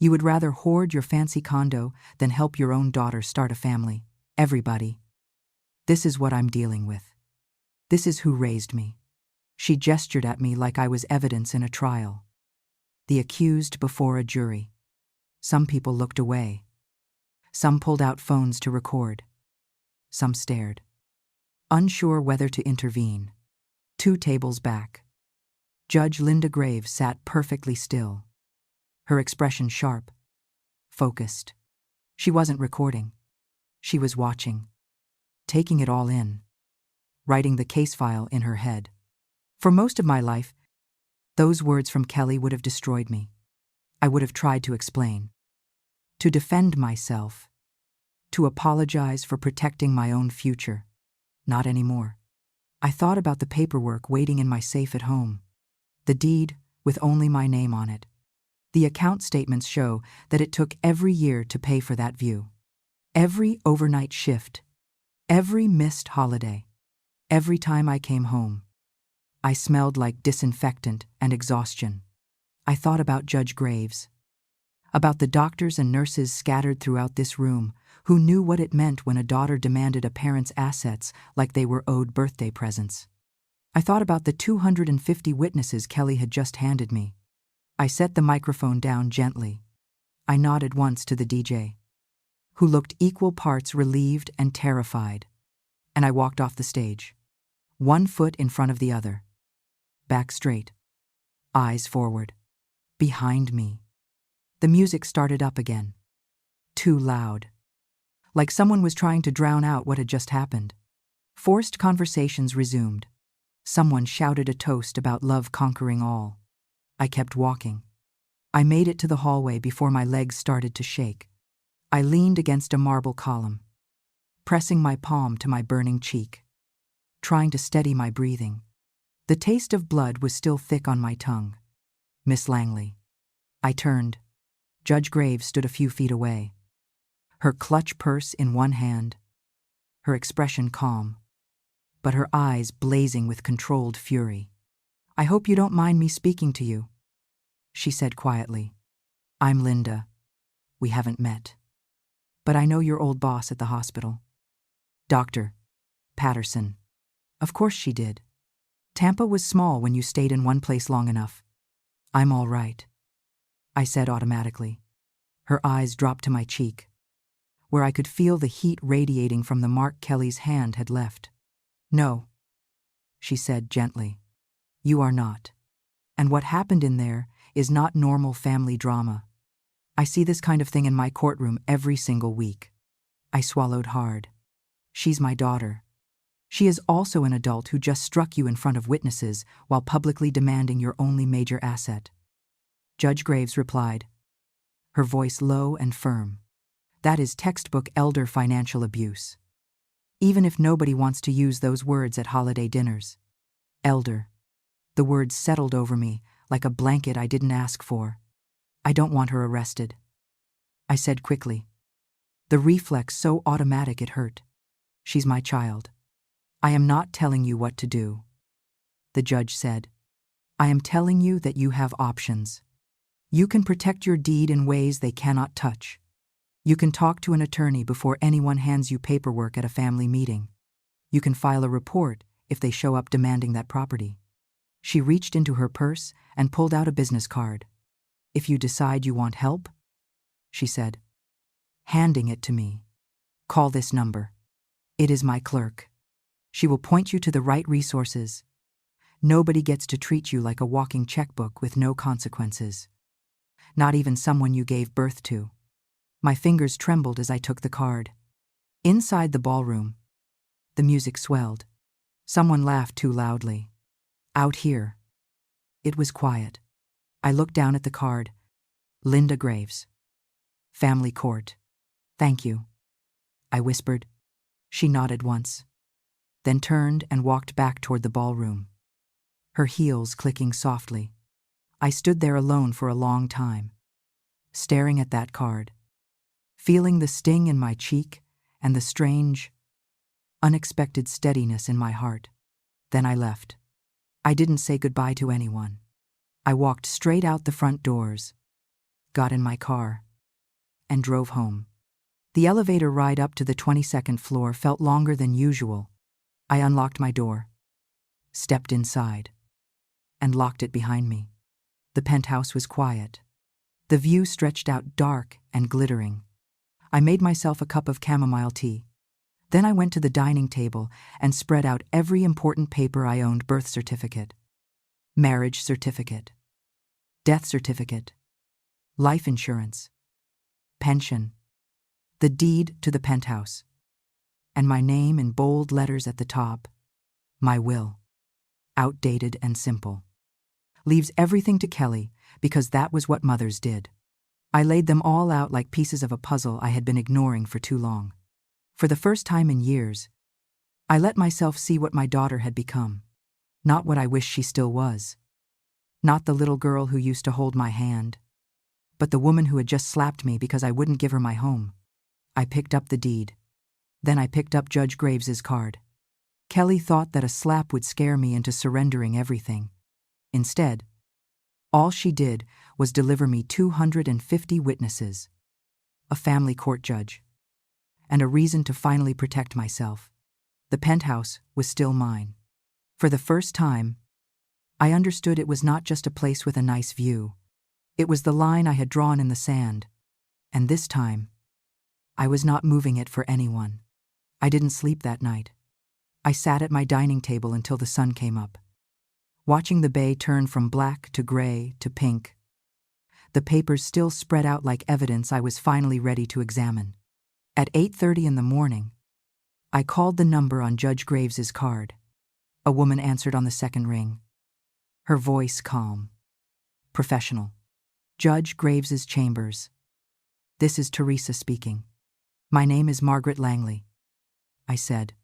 "You would rather hoard your fancy condo than help your own daughter start a family. Everybody. This is what I'm dealing with. This is who raised me." She gestured at me like I was evidence in a trial. The accused before a jury. Some people looked away. Some pulled out phones to record. Some stared, unsure whether to intervene. 2 tables back, Judge Linda Graves sat perfectly still, her expression sharp, focused. She wasn't recording. She was watching, taking it all in, writing the case file in her head. For most of my life, those words from Kelly would have destroyed me. I would have tried to explain, to defend myself, to apologize for protecting my own future. Not anymore. I thought about the paperwork waiting in my safe at home, the deed with only my name on it. The account statements show that it took every year to pay for that view. Every overnight shift, every missed holiday, every time I came home. I smelled like disinfectant and exhaustion. I thought about Judge Graves, about the doctors and nurses scattered throughout this room who knew what it meant when a daughter demanded a parent's assets like they were owed birthday presents. I thought about the 250 witnesses Kelly had just handed me. I set the microphone down gently. I nodded once to the DJ, who looked equal parts relieved and terrified, and I walked off the stage, 1 foot in front of the other. Back straight, eyes forward. Behind me, the music started up again, too loud, like someone was trying to drown out what had just happened. Forced conversations resumed. Someone shouted a toast about love conquering all. I kept walking. I made it to the hallway before my legs started to shake. I leaned against a marble column, pressing my palm to my burning cheek, trying to steady my breathing. The taste of blood was still thick on my tongue. "Miss Langley." I turned. Judge Graves stood a few feet away, her clutch purse in one hand, her expression calm, but her eyes blazing with controlled fury. "I hope you don't mind me speaking to you," she said quietly. "I'm Linda. We haven't met. But I know your old boss at the hospital. Dr. Patterson." Of course she did. Tampa was small when you stayed in one place long enough. "I'm all right," I said automatically. Her eyes dropped to my cheek, where I could feel the heat radiating from the mark Kelly's hand had left. "No," she said gently. "You are not. And what happened in there is not normal family drama. I see this kind of thing in my courtroom every single week." I swallowed hard. "She's my daughter. She is also an adult who just struck you in front of witnesses while publicly demanding your only major asset." Judge Graves replied, her voice low and firm. "That is textbook elder financial abuse. Even if nobody wants to use those words at holiday dinners. Elder." The words settled over me like a blanket I didn't ask for. "I don't want her arrested," I said quickly, the reflex so automatic it hurt. "She's my child." "I am not telling you what to do," the judge said. "I am telling you that you have options. You can protect your deed in ways they cannot touch. You can talk to an attorney before anyone hands you paperwork at a family meeting. You can file a report if they show up demanding that property." She reached into her purse and pulled out a business card. "If you decide you want help," she said, handing it to me, "call this number. It is my clerk. She will point you to the right resources. Nobody gets to treat you like a walking checkbook with no consequences. Not even someone you gave birth to." My fingers trembled as I took the card. Inside the ballroom, the music swelled. Someone laughed too loudly. Out here, it was quiet. I looked down at the card. "Linda Graves. Family Court." "Thank you," I whispered. She nodded once, then turned and walked back toward the ballroom, her heels clicking softly. I stood there alone for a long time, staring at that card, feeling the sting in my cheek and the strange, unexpected steadiness in my heart. Then I left. I didn't say goodbye to anyone. I walked straight out the front doors, got in my car, and drove home. The elevator ride up to the 22nd floor felt longer than usual. I unlocked my door, stepped inside, and locked it behind me. The penthouse was quiet. The view stretched out dark and glittering. I made myself a cup of chamomile tea. Then I went to the dining table and spread out every important paper I owned: birth certificate, marriage certificate, death certificate, life insurance, pension, the deed to the penthouse, and my name in bold letters at the top, my will, outdated and simple. Leaves everything to Kelly, because that was what mothers did. I laid them all out like pieces of a puzzle I had been ignoring for too long. For the first time in years, I let myself see what my daughter had become. Not what I wish she still was. Not the little girl who used to hold my hand, but the woman who had just slapped me because I wouldn't give her my home. I picked up the deed. Then I picked up Judge Graves's card. Kelly thought that a slap would scare me into surrendering everything. Instead, all she did was deliver me 250 witnesses, a family court judge, and a reason to finally protect myself. The penthouse was still mine. For the first time, I understood it was not just a place with a nice view. It was the line I had drawn in the sand, and this time, I was not moving it for anyone. I didn't sleep that night. I sat at my dining table until the sun came up, watching the bay turn from black to gray to pink. The papers still spread out like evidence I was finally ready to examine. At 8:30 in the morning, I called the number on Judge Graves's card. A woman answered on the second ring, her voice calm, professional. "Judge Graves's chambers. This is Teresa speaking." "My name is Margaret Langley," I said,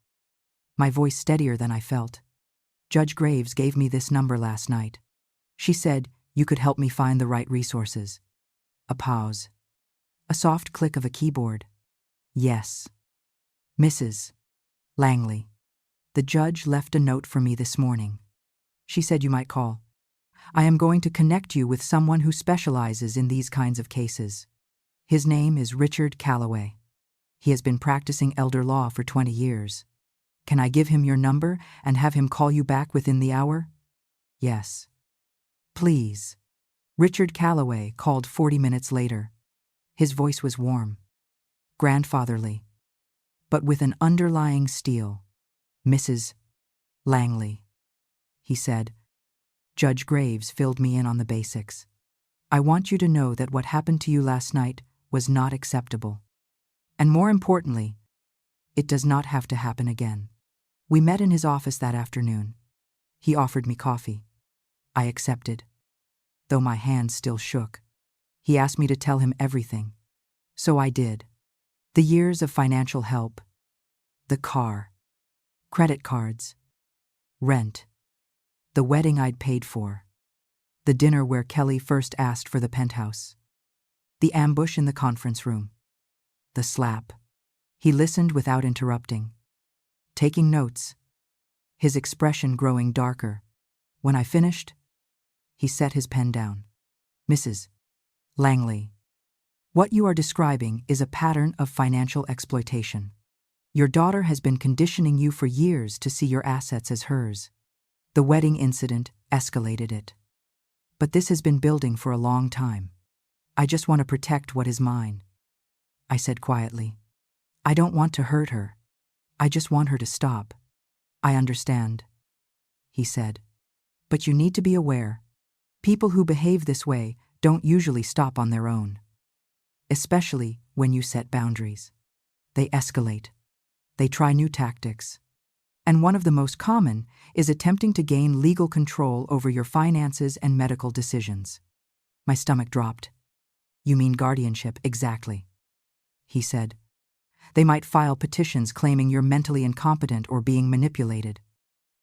my voice steadier than I felt. "Judge Graves gave me this number last night. She said you could help me find the right resources." A pause. A soft click of a keyboard. Yes. Mrs. Langley. The judge left a note for me this morning. She said you might call. I am going to connect you with someone who specializes in these kinds of cases. His name is Richard Calloway. He has been practicing elder law for 20 years. Can I give him your number and have him call you back within the hour? Yes. Please. Richard Calloway called 40 minutes later. His voice was warm, grandfatherly, but with an underlying steel. Mrs. Langley, he said. Judge Graves filled me in on the basics. I want you to know that what happened to you last night was not acceptable. And more importantly, it does not have to happen again. We met in his office that afternoon. He offered me coffee. I accepted, though my hands still shook. He asked me to tell him everything. So I did. The years of financial help, the car, credit cards, rent, the wedding I'd paid for, the dinner where Kelly first asked for the penthouse, the ambush in the conference room, the slap. He listened without interrupting, taking notes, his expression growing darker. When I finished, he set his pen down. Mrs. Langley, what you are describing is a pattern of financial exploitation. Your daughter has been conditioning you for years to see your assets as hers. The wedding incident escalated it. But this has been building for a long time. I just want to protect what is mine. I said quietly. I don't want to hurt her. I just want her to stop. I understand, he said. But you need to be aware. People who behave this way don't usually stop on their own. Especially when you set boundaries. They escalate. They try new tactics. And one of the most common is attempting to gain legal control over your finances and medical decisions. My stomach dropped. You mean guardianship, exactly, he said. They might file petitions claiming you're mentally incompetent or being manipulated.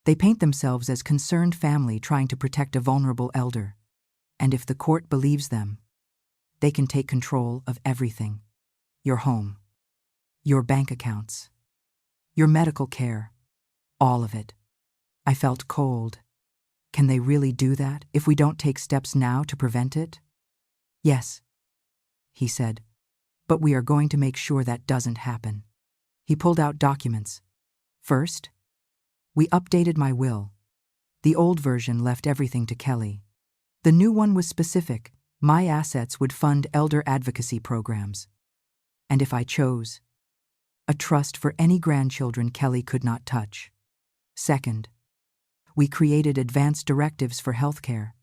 They paint themselves as concerned family trying to protect a vulnerable elder. And if the court believes them, they can take control of everything. Your home, your bank accounts, your medical care, all of it. I felt cold. Can they really do that if we don't take steps now to prevent it? Yes, he said, but we are going to make sure that doesn't happen. He pulled out documents. First, we updated my will. The old version left everything to Kelly. The new one was specific. My assets would fund elder advocacy programs. And if I chose, a trust for any grandchildren Kelly could not touch. Second, we created advanced directives for healthcare.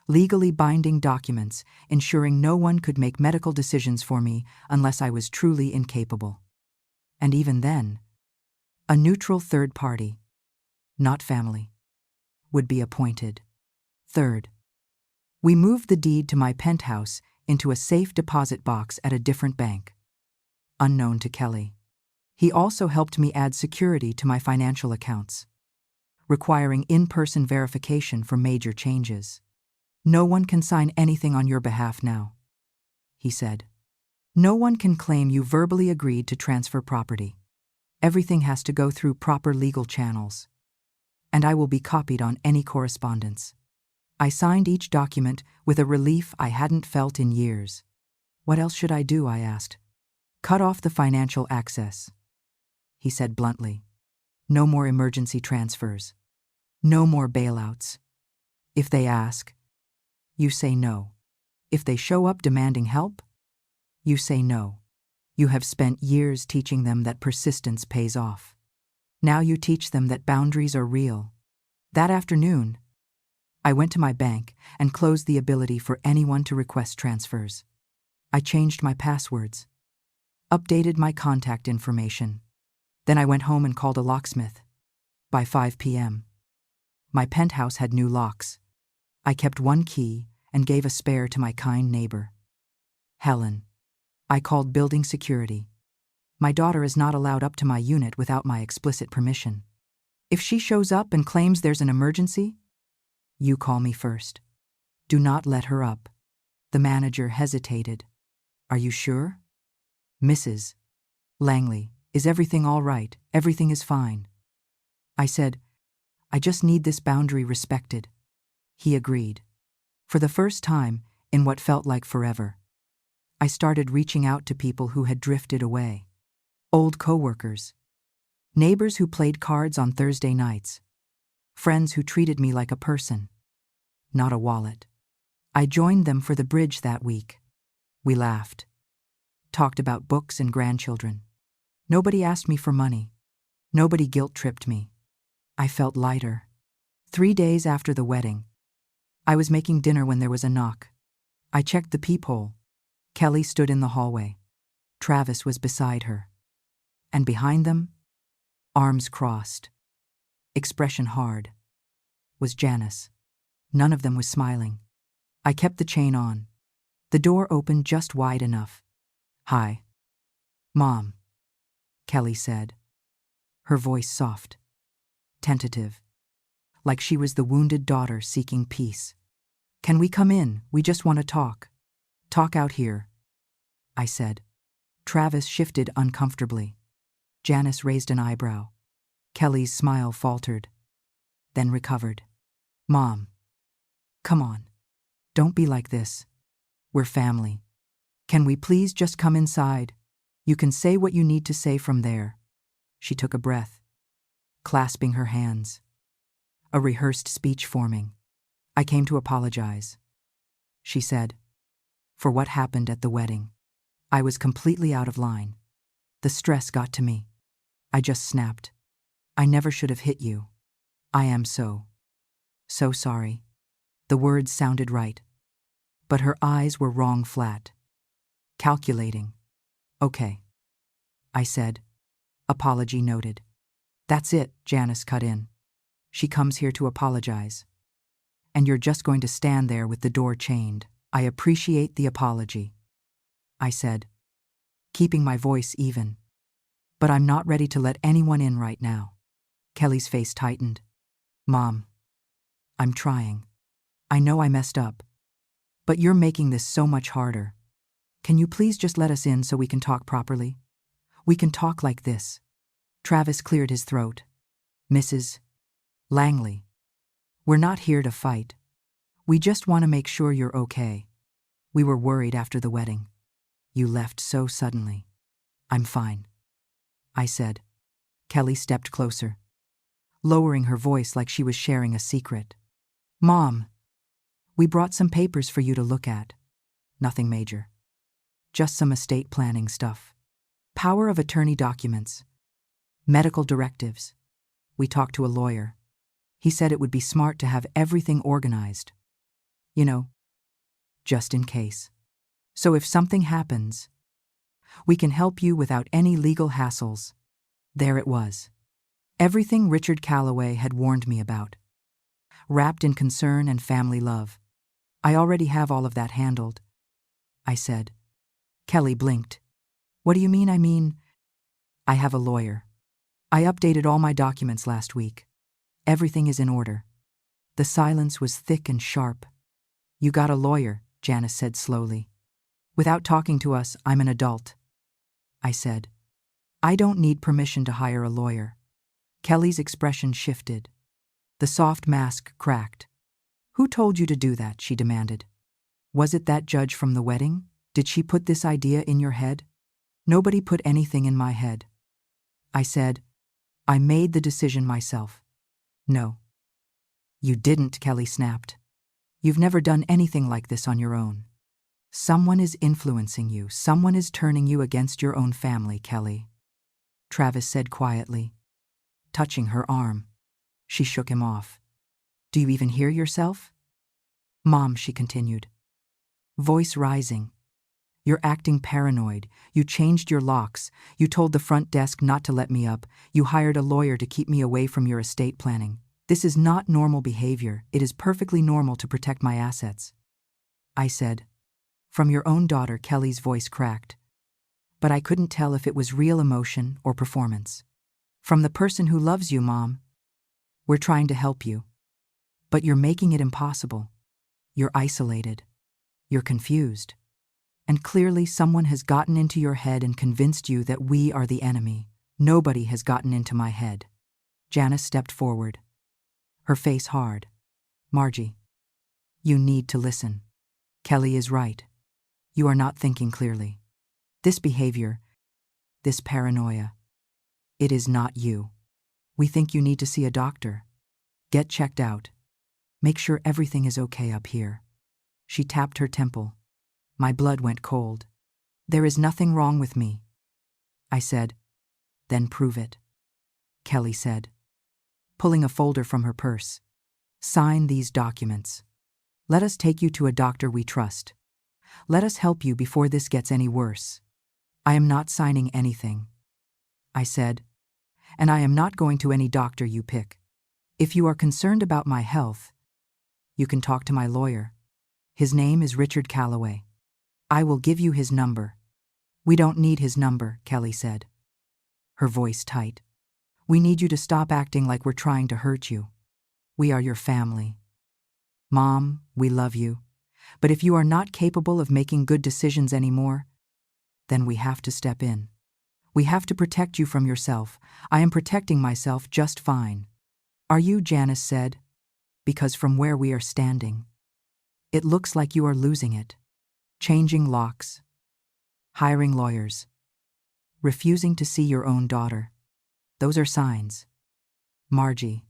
Legally binding documents ensuring no one could make medical decisions for me unless I was truly incapable. And even then, a neutral third party, not family, would be appointed. Third, we moved the deed to my penthouse into a safe deposit box at a different bank, unknown to Kelly. He also helped me add security to my financial accounts, requiring in-person verification for major changes. No one can sign anything on your behalf now, he said. No one can claim you verbally agreed to transfer property. Everything has to go through proper legal channels. And I will be copied on any correspondence. I signed each document with a relief I hadn't felt in years. What else should I do, I asked. Cut off the financial access, he said bluntly. No more emergency transfers. No more bailouts. If they ask, you say no. If they show up demanding help, you say no. You have spent years teaching them that persistence pays off. Now you teach them that boundaries are real. That afternoon, I went to my bank and closed the ability for anyone to request transfers. I changed my passwords, updated my contact information. Then I went home and called a locksmith. By 5 p.m., my penthouse had new locks. I kept one key and gave a spare to my kind neighbor, Helen. I called building security. My daughter is not allowed up to my unit without my explicit permission. If she shows up and claims there's an emergency, you call me first. Do not let her up. The manager hesitated. Are you sure? Mrs. Langley, is everything all right? Everything is fine. I said, I just need this boundary respected. He agreed. For the first time, in what felt like forever, I started reaching out to people who had drifted away. Old coworkers, neighbors who played cards on Thursday nights, friends who treated me like a person, not a wallet. I joined them for the bridge that week. We laughed, talked about books and grandchildren. Nobody asked me for money. Nobody guilt-tripped me. I felt lighter. 3 days after the wedding, I was making dinner when there was a knock. I checked the peephole. Kelly stood in the hallway. Travis was beside her. And behind them, arms crossed, expression hard, was Janice. None of them was smiling. I kept the chain on. The door opened just wide enough. Hi. Mom, Kelly said, her voice soft, tentative, like she was the wounded daughter seeking peace. Can we come in? We just want to talk. Talk out here, I said. Travis shifted uncomfortably. Janice raised an eyebrow. Kelly's smile faltered, then recovered. Mom, come on. Don't be like this. We're family. Can we please just come inside? You can say what you need to say from there. She took a breath, clasping her hands. A rehearsed speech forming. I came to apologize, she said, for what happened at the wedding. I was completely out of line. The stress got to me. I just snapped. I never should have hit you. I am so sorry. The words sounded right, but her eyes were wrong flat. Calculating. Okay, I said. Apology noted. That's it, Janice cut in. She comes here to apologize. And you're just going to stand there with the door chained. I appreciate the apology, I said, keeping my voice even. But I'm not ready to let anyone in right now. Kelly's face tightened. Mom, I'm trying. I know I messed up. But you're making this so much harder. Can you please just let us in so we can talk properly? We can talk like this. Travis cleared his throat. Mrs. Langley, we're not here to fight. We just want to make sure you're okay. We were worried after the wedding. You left so suddenly. I'm fine, I said. Kelly stepped closer, lowering her voice like she was sharing a secret. Mom, we brought some papers for you to look at. Nothing major. Just some estate planning stuff. Power of attorney documents. Medical directives. We talked to a lawyer. He said it would be smart to have everything organized. You know, just in case. So if something happens, we can help you without any legal hassles. There it was. Everything Richard Calloway had warned me about. Wrapped in concern and family love. I already have all of that handled, I said. Kelly blinked. What do you mean? I have a lawyer. I updated all my documents last week. Everything is in order. The silence was thick and sharp. You got a lawyer, Janice said slowly. Without talking to us, I'm an adult, I said. I don't need permission to hire a lawyer. Kelly's expression shifted. The soft mask cracked. Who told you to do that? She demanded. Was it that judge from the wedding? Did she put this idea in your head? Nobody put anything in my head. I said, I made the decision myself. No. You didn't, Kelly snapped. You've never done anything like this on your own. Someone is influencing you. Someone is turning you against your own family, Kelly. Travis said quietly, touching her arm. She shook him off. Do you even hear yourself? Mom, she continued, voice rising. You're acting paranoid. You changed your locks. You told the front desk not to let me up. You hired a lawyer to keep me away from your estate planning. This is not normal behavior. It is perfectly normal to protect my assets. I said. From your own daughter, Kelly's voice cracked. But I couldn't tell if it was real emotion or performance. From the person who loves you, Mom. We're trying to help you. But you're making it impossible. You're isolated. You're confused. And clearly someone has gotten into your head and convinced you that we are the enemy. Nobody has gotten into my head. Janice stepped forward, her face hard. Margie, you need to listen. Kelly is right. You are not thinking clearly. This behavior, this paranoia, it is not you. We think you need to see a doctor. Get checked out. Make sure everything is okay up here. She tapped her temple. My blood went cold. There is nothing wrong with me. I said, then prove it. Kelly said, pulling a folder from her purse. Sign these documents. Let us take you to a doctor we trust. Let us help you before this gets any worse. I am not signing anything. I said, and I am not going to any doctor you pick. If you are concerned about my health, you can talk to my lawyer. His name is Richard Calloway. I will give you his number. We don't need his number, Kelly said, her voice tight. We need you to stop acting like we're trying to hurt you. We are your family. Mom, we love you. But if you are not capable of making good decisions anymore, then we have to step in. We have to protect you from yourself. I am protecting myself just fine. Are you? Janice said, because from where we are standing, it looks like you are losing it. Changing locks, hiring lawyers, refusing to see your own daughter. Those are signs. Margie,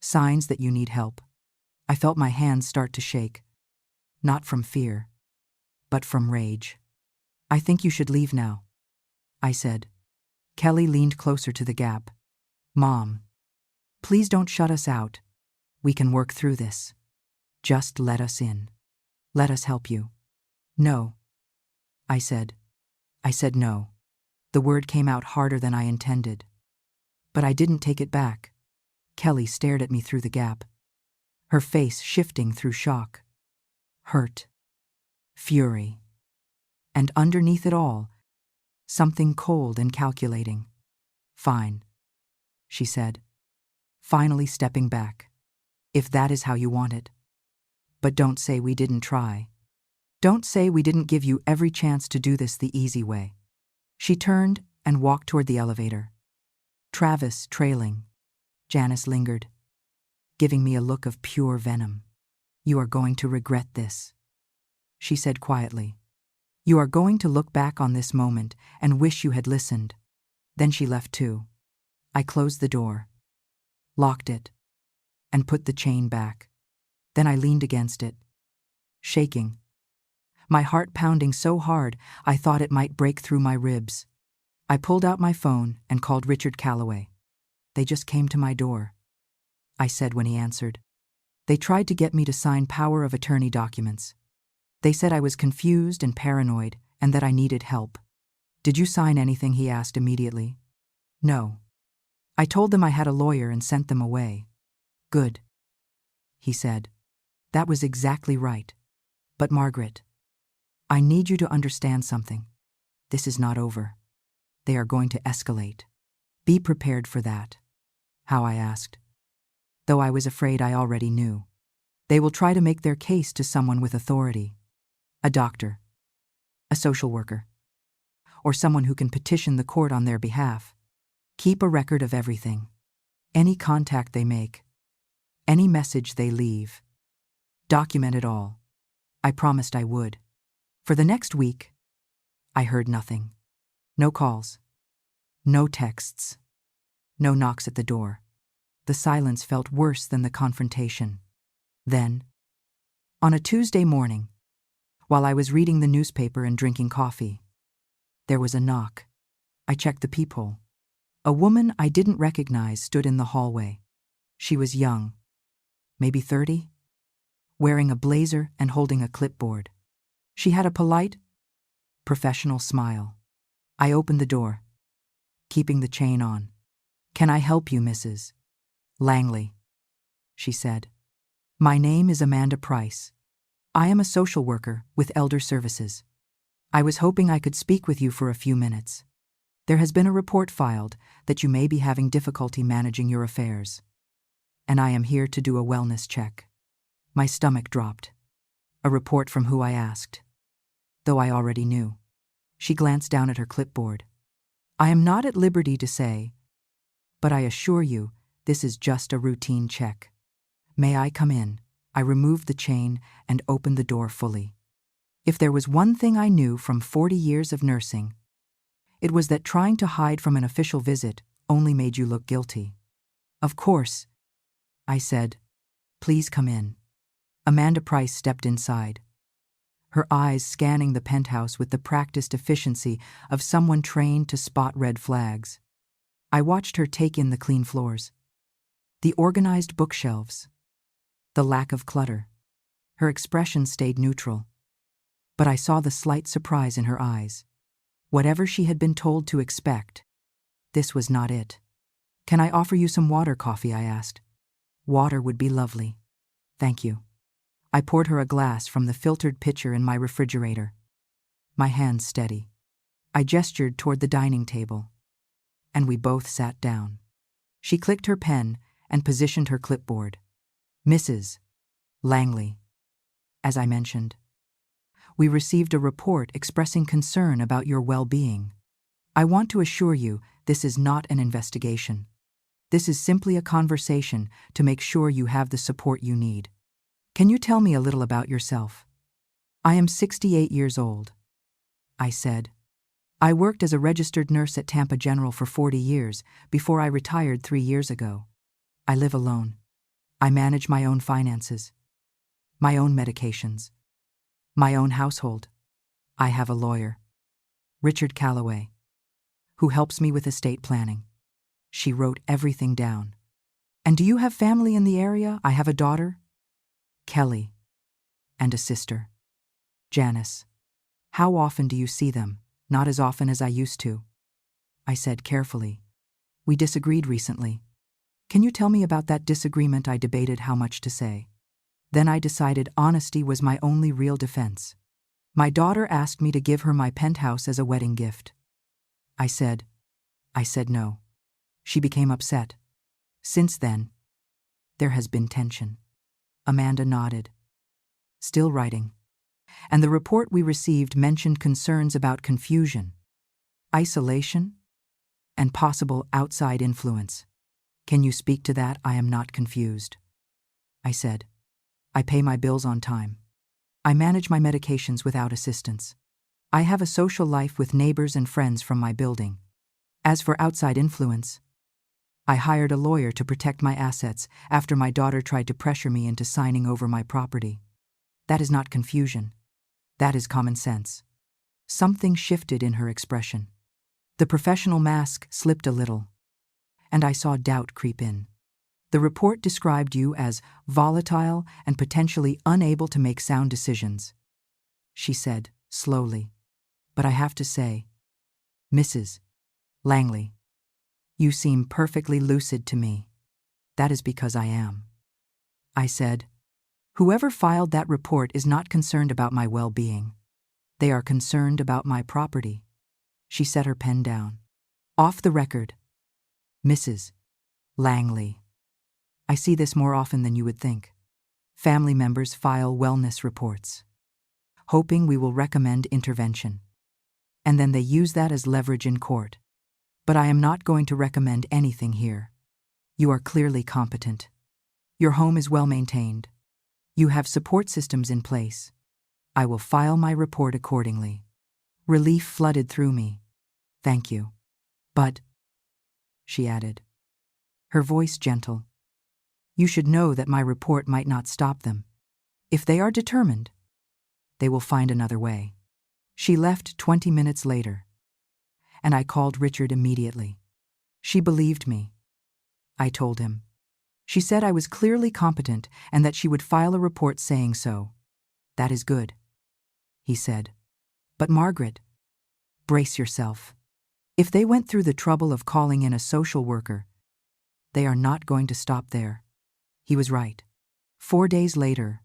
signs that you need help. I felt my hands start to shake. Not from fear, but from rage. I think you should leave now, I said. Kelly leaned closer to the gap. Mom, please don't shut us out. We can work through this. Just let us in. Let us help you. No, I said. I said no. The word came out harder than I intended. But I didn't take it back. Kelly stared at me through the gap, her face shifting through shock, hurt, fury, and underneath it all, something cold and calculating. Fine, she said, finally stepping back. If that is how you want it. But don't say we didn't try. Don't say we didn't give you every chance to do this the easy way. She turned and walked toward the elevator. Travis trailing. Janice lingered, giving me a look of pure venom. You are going to regret this, she said quietly. You are going to look back on this moment and wish you had listened. Then she left too. I closed the door, locked it, and put the chain back. Then I leaned against it, shaking, my heart pounding so hard I thought it might break through my ribs. I pulled out my phone and called Richard Calloway. They just came to my door, I said when he answered. They tried to get me to sign power of attorney documents. They said I was confused and paranoid and that I needed help. Did you sign anything? He asked immediately. No. I told them I had a lawyer and sent them away. Good, he said. That was exactly right. But Margaret, I need you to understand something. This is not over. They are going to escalate. Be prepared for that. How? I asked, though I was afraid I already knew. They will try to make their case to someone with authority. A doctor, a social worker, or someone who can petition the court on their behalf. Keep a record of everything. Any contact they make, any message they leave. Document it all. I promised I would. For the next week, I heard nothing. No calls. No texts. No knocks at the door. The silence felt worse than the confrontation. Then, on a Tuesday morning, while I was reading the newspaper and drinking coffee, there was a knock. I checked the peephole. A woman I didn't recognize stood in the hallway. She was young, maybe 30, wearing a blazer and holding a clipboard. She had a polite, professional smile. I opened the door, keeping the chain on. Can I help you, Mrs. Langley? She said. My name is Amanda Price. I am a social worker with Elder Services. I was hoping I could speak with you for a few minutes. There has been a report filed that you may be having difficulty managing your affairs, and I am here to do a wellness check. My stomach dropped. A report from who, I asked. Though I already knew. She glanced down at her clipboard. I am not at liberty to say, but I assure you, this is just a routine check. May I come in? I removed the chain and opened the door fully. If there was one thing I knew from 40 years of nursing, it was that trying to hide from an official visit only made you look guilty. Of course, I said. Please come in. Amanda Price stepped inside, her eyes scanning the penthouse with the practiced efficiency of someone trained to spot red flags. I watched her take in the clean floors, the organized bookshelves, the lack of clutter. Her expression stayed neutral, but I saw the slight surprise in her eyes. Whatever she had been told to expect, this was not it. Can I offer you some water, coffee? I asked. Water would be lovely. Thank you. I poured her a glass from the filtered pitcher in my refrigerator. My hands steady. I gestured toward the dining table, and we both sat down. She clicked her pen and positioned her clipboard. Mrs. Langley. As I mentioned, we received a report expressing concern about your well-being. I want to assure you this is not an investigation. This is simply a conversation to make sure you have the support you need. Can you tell me a little about yourself? I am 68 years old, I said. I worked as a registered nurse at Tampa General for 40 years before I retired 3 years ago. I live alone. I manage my own finances, my own medications, my own household. I have a lawyer, Richard Calloway, who helps me with estate planning. She wrote everything down. And do you have family in the area? I have a daughter, Kelly, and a sister, Janice. How often do you see them? Not as often as I used to, I said carefully. We disagreed recently. Can you tell me about that disagreement? I debated how much to say. Then I decided honesty was my only real defense. My daughter asked me to give her my penthouse as a wedding gift. I said no. She became upset. Since then, there has been tension. Amanda nodded. Still writing. And the report we received mentioned concerns about confusion, isolation, and possible outside influence. Can you speak to that? I am not confused, I said. I pay my bills on time. I manage my medications without assistance. I have a social life with neighbors and friends from my building. As for outside influence, I hired a lawyer to protect my assets after my daughter tried to pressure me into signing over my property. That is not confusion. That is common sense. Something shifted in her expression. The professional mask slipped a little, and I saw doubt creep in. The report described you as volatile and potentially unable to make sound decisions, she said slowly. But I have to say, Mrs. Langley, you seem perfectly lucid to me. That is because I am. I said, whoever filed that report is not concerned about my well-being. They are concerned about my property. She set her pen down. Off the record, Mrs. Langley. I see this more often than you would think. Family members file wellness reports, hoping we will recommend intervention. And then they use that as leverage in court. But I am not going to recommend anything here. You are clearly competent. Your home is well maintained. You have support systems in place. I will file my report accordingly. Relief flooded through me. Thank you. But, she added, her voice gentle, you should know that my report might not stop them. If they are determined, they will find another way. She left 20 minutes later, and I called Richard immediately. She believed me. I told him. She said I was clearly competent and that she would file a report saying so. That is good, he said. But Margaret, brace yourself. If they went through the trouble of calling in a social worker, they are not going to stop there. He was right. 4 days later,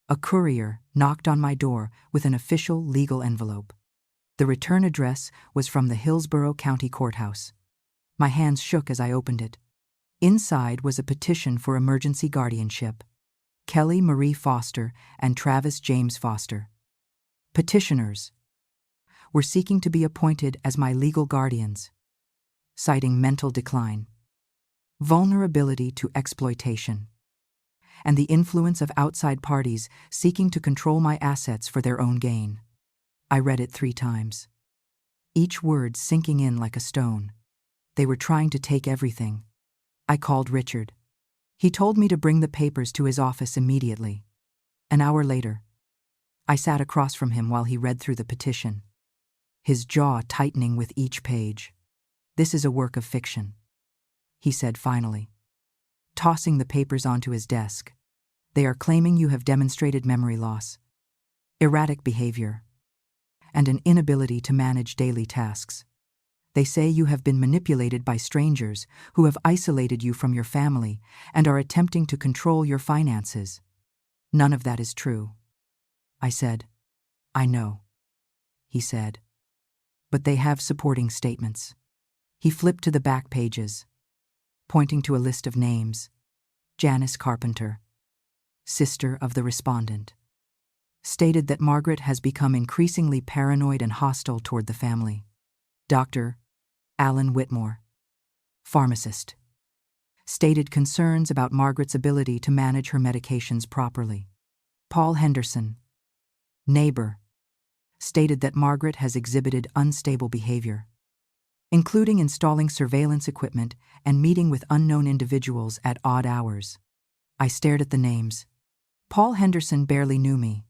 a courier knocked on my door with an official legal envelope. The return address was from the Hillsborough County Courthouse. My hands shook as I opened it. Inside was a petition for emergency guardianship. Kelly Marie Foster and Travis James Foster, petitioners, were seeking to be appointed as my legal guardians, citing mental decline, vulnerability to exploitation, and the influence of outside parties seeking to control my assets for their own gain. I read it 3 times, each word sinking in like a stone. They were trying to take everything. I called Richard. He told me to bring the papers to his office immediately. An hour later, I sat across from him while he read through the petition, his jaw tightening with each page. "This is a work of fiction," he said finally, tossing the papers onto his desk. "They are claiming you have demonstrated memory loss, erratic behavior, and an inability to manage daily tasks. They say you have been manipulated by strangers who have isolated you from your family and are attempting to control your finances." "None of that is true," I said. "I know," he said. "But they have supporting statements." He flipped to the back pages, pointing to a list of names. Janice Carpenter, sister of the respondent, stated that Margaret has become increasingly paranoid and hostile toward the family. Dr. Alan Whitmore, pharmacist, stated concerns about Margaret's ability to manage her medications properly. Paul Henderson, neighbor, stated that Margaret has exhibited unstable behavior, including installing surveillance equipment and meeting with unknown individuals at odd hours. I stared at the names. Paul Henderson barely knew me.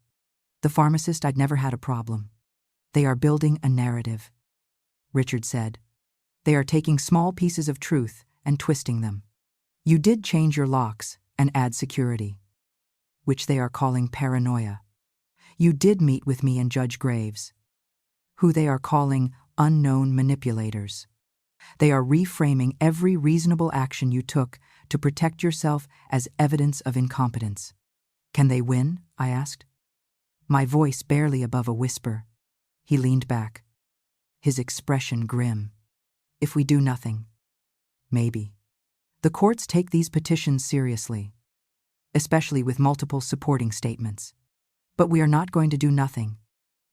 The pharmacist, I'd never had a problem. "They are building a narrative," Richard said. "They are taking small pieces of truth and twisting them. You did change your locks and add security, which they are calling paranoia. You did meet with me and Judge Graves, who they are calling unknown manipulators. They are reframing every reasonable action you took to protect yourself as evidence of incompetence." "Can they win?" I asked, my voice barely above a whisper. He leaned back, his expression grim. "If we do nothing, maybe. The courts take these petitions seriously, especially with multiple supporting statements. But we are not going to do nothing."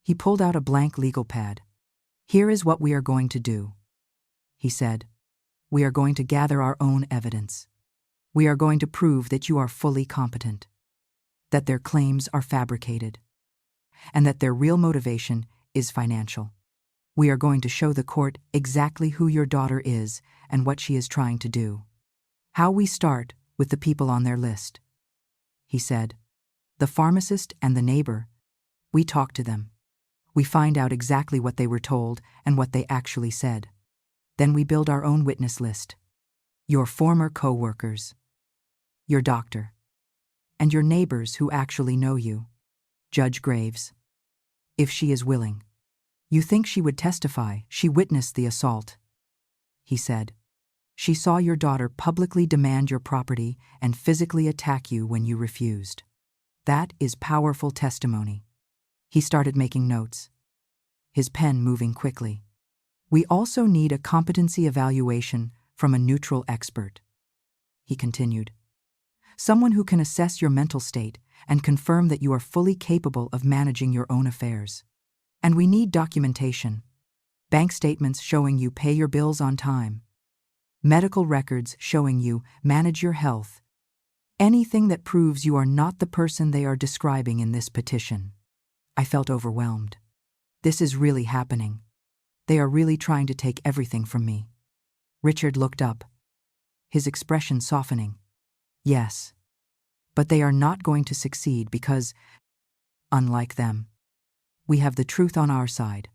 He pulled out a blank legal pad. "Here is what we are going to do," he said. "We are going to gather our own evidence. We are going to prove that you are fully competent, that their claims are fabricated, and that their real motivation is financial. We are going to show the court exactly who your daughter is and what she is trying to do. How we start with the people on their list," he said. "The pharmacist and the neighbor. We talk to them. We find out exactly what they were told and what they actually said. Then we build our own witness list. Your former co-workers, your doctor, and your neighbors who actually know you. Judge Graves, if she is willing. You think she would testify? She witnessed the assault," he said. "She saw your daughter publicly demand your property and physically attack you when you refused. That is powerful testimony." He started making notes, his pen moving quickly. "We also need a competency evaluation from a neutral expert," he continued. "Someone who can assess your mental state and confirm that you are fully capable of managing your own affairs. And we need documentation. Bank statements showing you pay your bills on time. Medical records showing you manage your health. Anything that proves you are not the person they are describing in this petition." I felt overwhelmed. This is really happening. They are really trying to take everything from me. Richard looked up, his expression softening. "Yes, but they are not going to succeed because, unlike them, we have the truth on our side,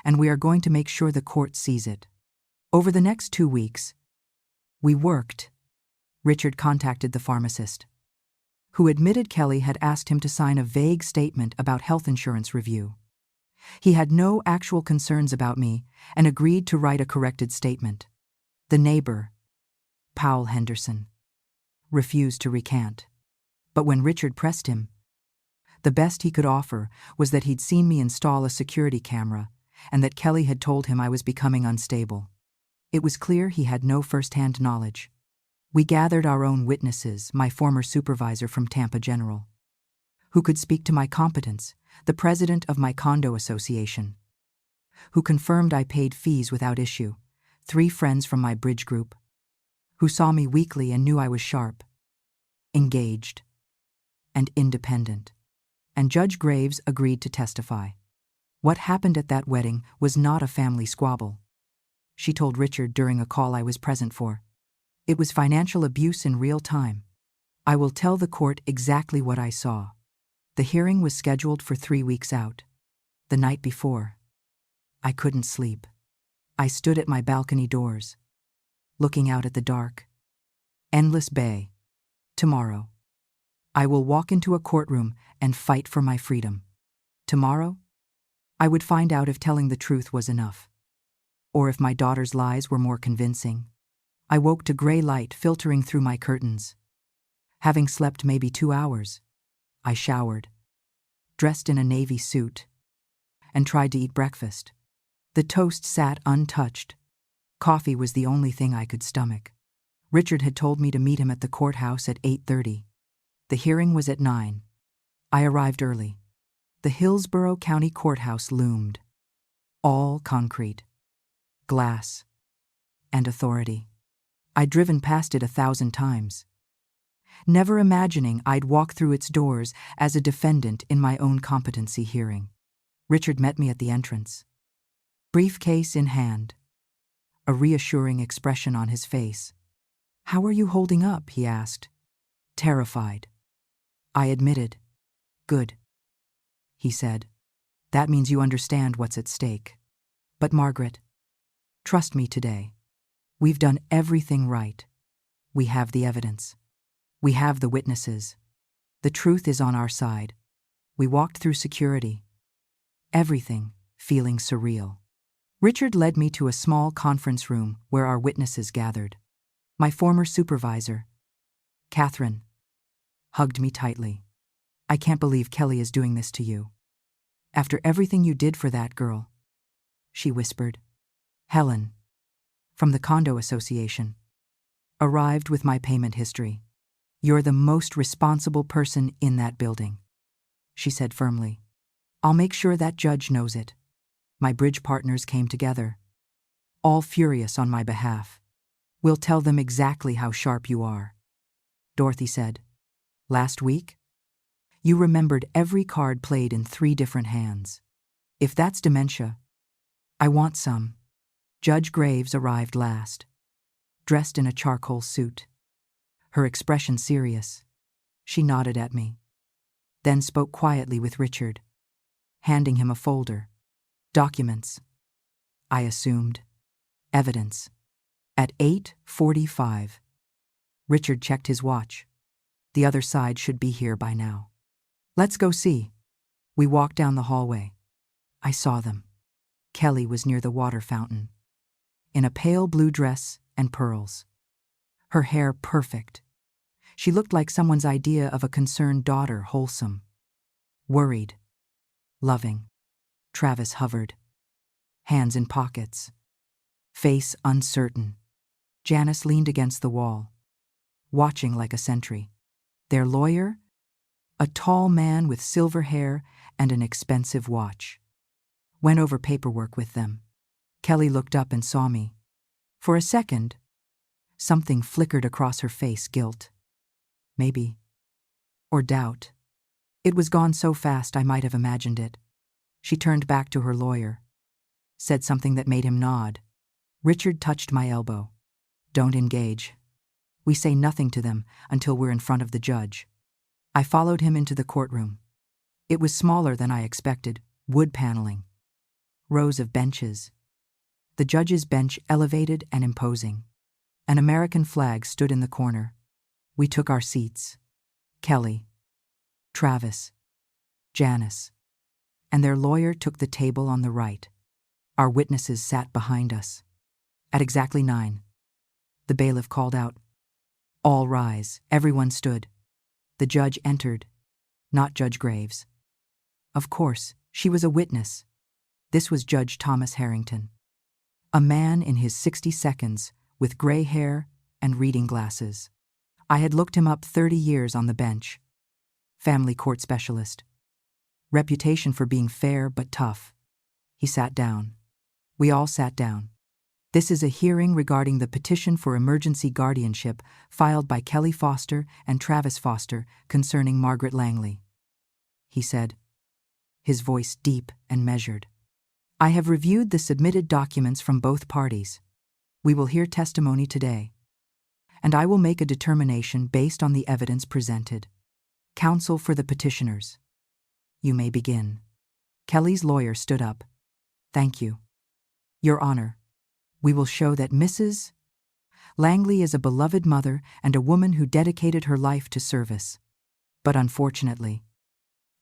and we are going to make sure the court sees it." Over the next 2 weeks, we worked. Richard contacted the pharmacist, who admitted Kelly had asked him to sign a vague statement about health insurance review. He had no actual concerns about me and agreed to write a corrected statement. The neighbor, Paul Henderson, refused to recant. But when Richard pressed him, the best he could offer was that he'd seen me install a security camera and that Kelly had told him I was becoming unstable. It was clear he had no first-hand knowledge. We gathered our own witnesses, my former supervisor from Tampa General, who could speak to my competence, the president of my condo association, who confirmed I paid fees without issue, 3 friends from my bridge group, who saw me weekly and knew I was sharp, engaged, and independent. And Judge Graves agreed to testify. What happened at that wedding was not a family squabble, she told Richard during a call I was present for. It was financial abuse in real time. I will tell the court exactly what I saw. The hearing was scheduled for 3 weeks out. The night before, I couldn't sleep. I stood at my balcony doors, looking out at the dark, endless bay. Tomorrow, I will walk into a courtroom and fight for my freedom. Tomorrow, I would find out if telling the truth was enough, or if my daughter's lies were more convincing. I woke to gray light filtering through my curtains. Having slept maybe 2 hours, I showered, dressed in a navy suit, and tried to eat breakfast. The toast sat untouched. Coffee was the only thing I could stomach. Richard had told me to meet him at the courthouse at 8:30. The hearing was at 9. I arrived early. The Hillsborough County Courthouse loomed. All concrete, glass, and authority. I'd driven past it 1,000 times, never imagining I'd walk through its doors as a defendant in my own competency hearing. Richard met me at the entrance, briefcase in hand, a reassuring expression on his face. "How are you holding up?" he asked. Terrified. I admitted. "Good," he said. "That means you understand what's at stake. But Margaret, trust me today. We've done everything right. We have the evidence. We have the witnesses. The truth is on our side." We walked through security, everything feeling surreal. Richard led me to a small conference room where our witnesses gathered. My former supervisor, Catherine, hugged me tightly. "I can't believe Kelly is doing this to you. After everything you did for that girl," she whispered. Helen, from the condo association, arrived with my payment history. "You're the most responsible person in that building," she said firmly. "I'll make sure that judge knows it." My bridge partners came together, all furious on my behalf. "We'll tell them exactly how sharp you are," Dorothy said. "Last week, you remembered every card played in 3 different hands. If that's dementia, I want some." Judge Graves arrived last, dressed in a charcoal suit, her expression serious. She nodded at me, then spoke quietly with Richard, handing him a folder. Documents, I assumed. Evidence. At 8:45, Richard checked his watch. The other side should be here by now. "Let's go see." We walked down the hallway. I saw them. Kelly was near the water fountain, in a pale blue dress and pearls. Her hair perfect. She looked like someone's idea of a concerned daughter, wholesome, worried, loving. Travis hovered, hands in pockets, face uncertain. Janice leaned against the wall, watching like a sentry. Their lawyer? A tall man with silver hair and an expensive watch. Went over paperwork with them. Kelly looked up and saw me. For a second, something flickered across her face, guilt. Maybe. Or doubt. It was gone so fast I might have imagined it. She turned back to her lawyer, said something that made him nod. Richard touched my elbow. "Don't engage. We say nothing to them until we're in front of the judge." I followed him into the courtroom. It was smaller than I expected, wood paneling, rows of benches. The judge's bench elevated and imposing. An American flag stood in the corner. We took our seats. Kelly, Travis, Janice, and their lawyer took the table on the right. Our witnesses sat behind us. At exactly 9, the bailiff called out, "All rise." Everyone stood. The judge entered, not Judge Graves. Of course, she was a witness. This was Judge Thomas Harrington, a man in his 60 seconds with gray hair and reading glasses. I had looked him up 30 years on the bench. Family court specialist. Reputation for being fair but tough. He sat down. We all sat down. This is a hearing regarding the petition for emergency guardianship filed by Kelly Foster and Travis Foster concerning Margaret Langley. He said, his voice deep and measured. I have reviewed the submitted documents from both parties. We will hear testimony today, and I will make a determination based on the evidence presented. Counsel for the petitioners. You may begin. Kelly's lawyer stood up. Thank you. Your Honor, we will show that Mrs. Langley is a beloved mother and a woman who dedicated her life to service. But unfortunately,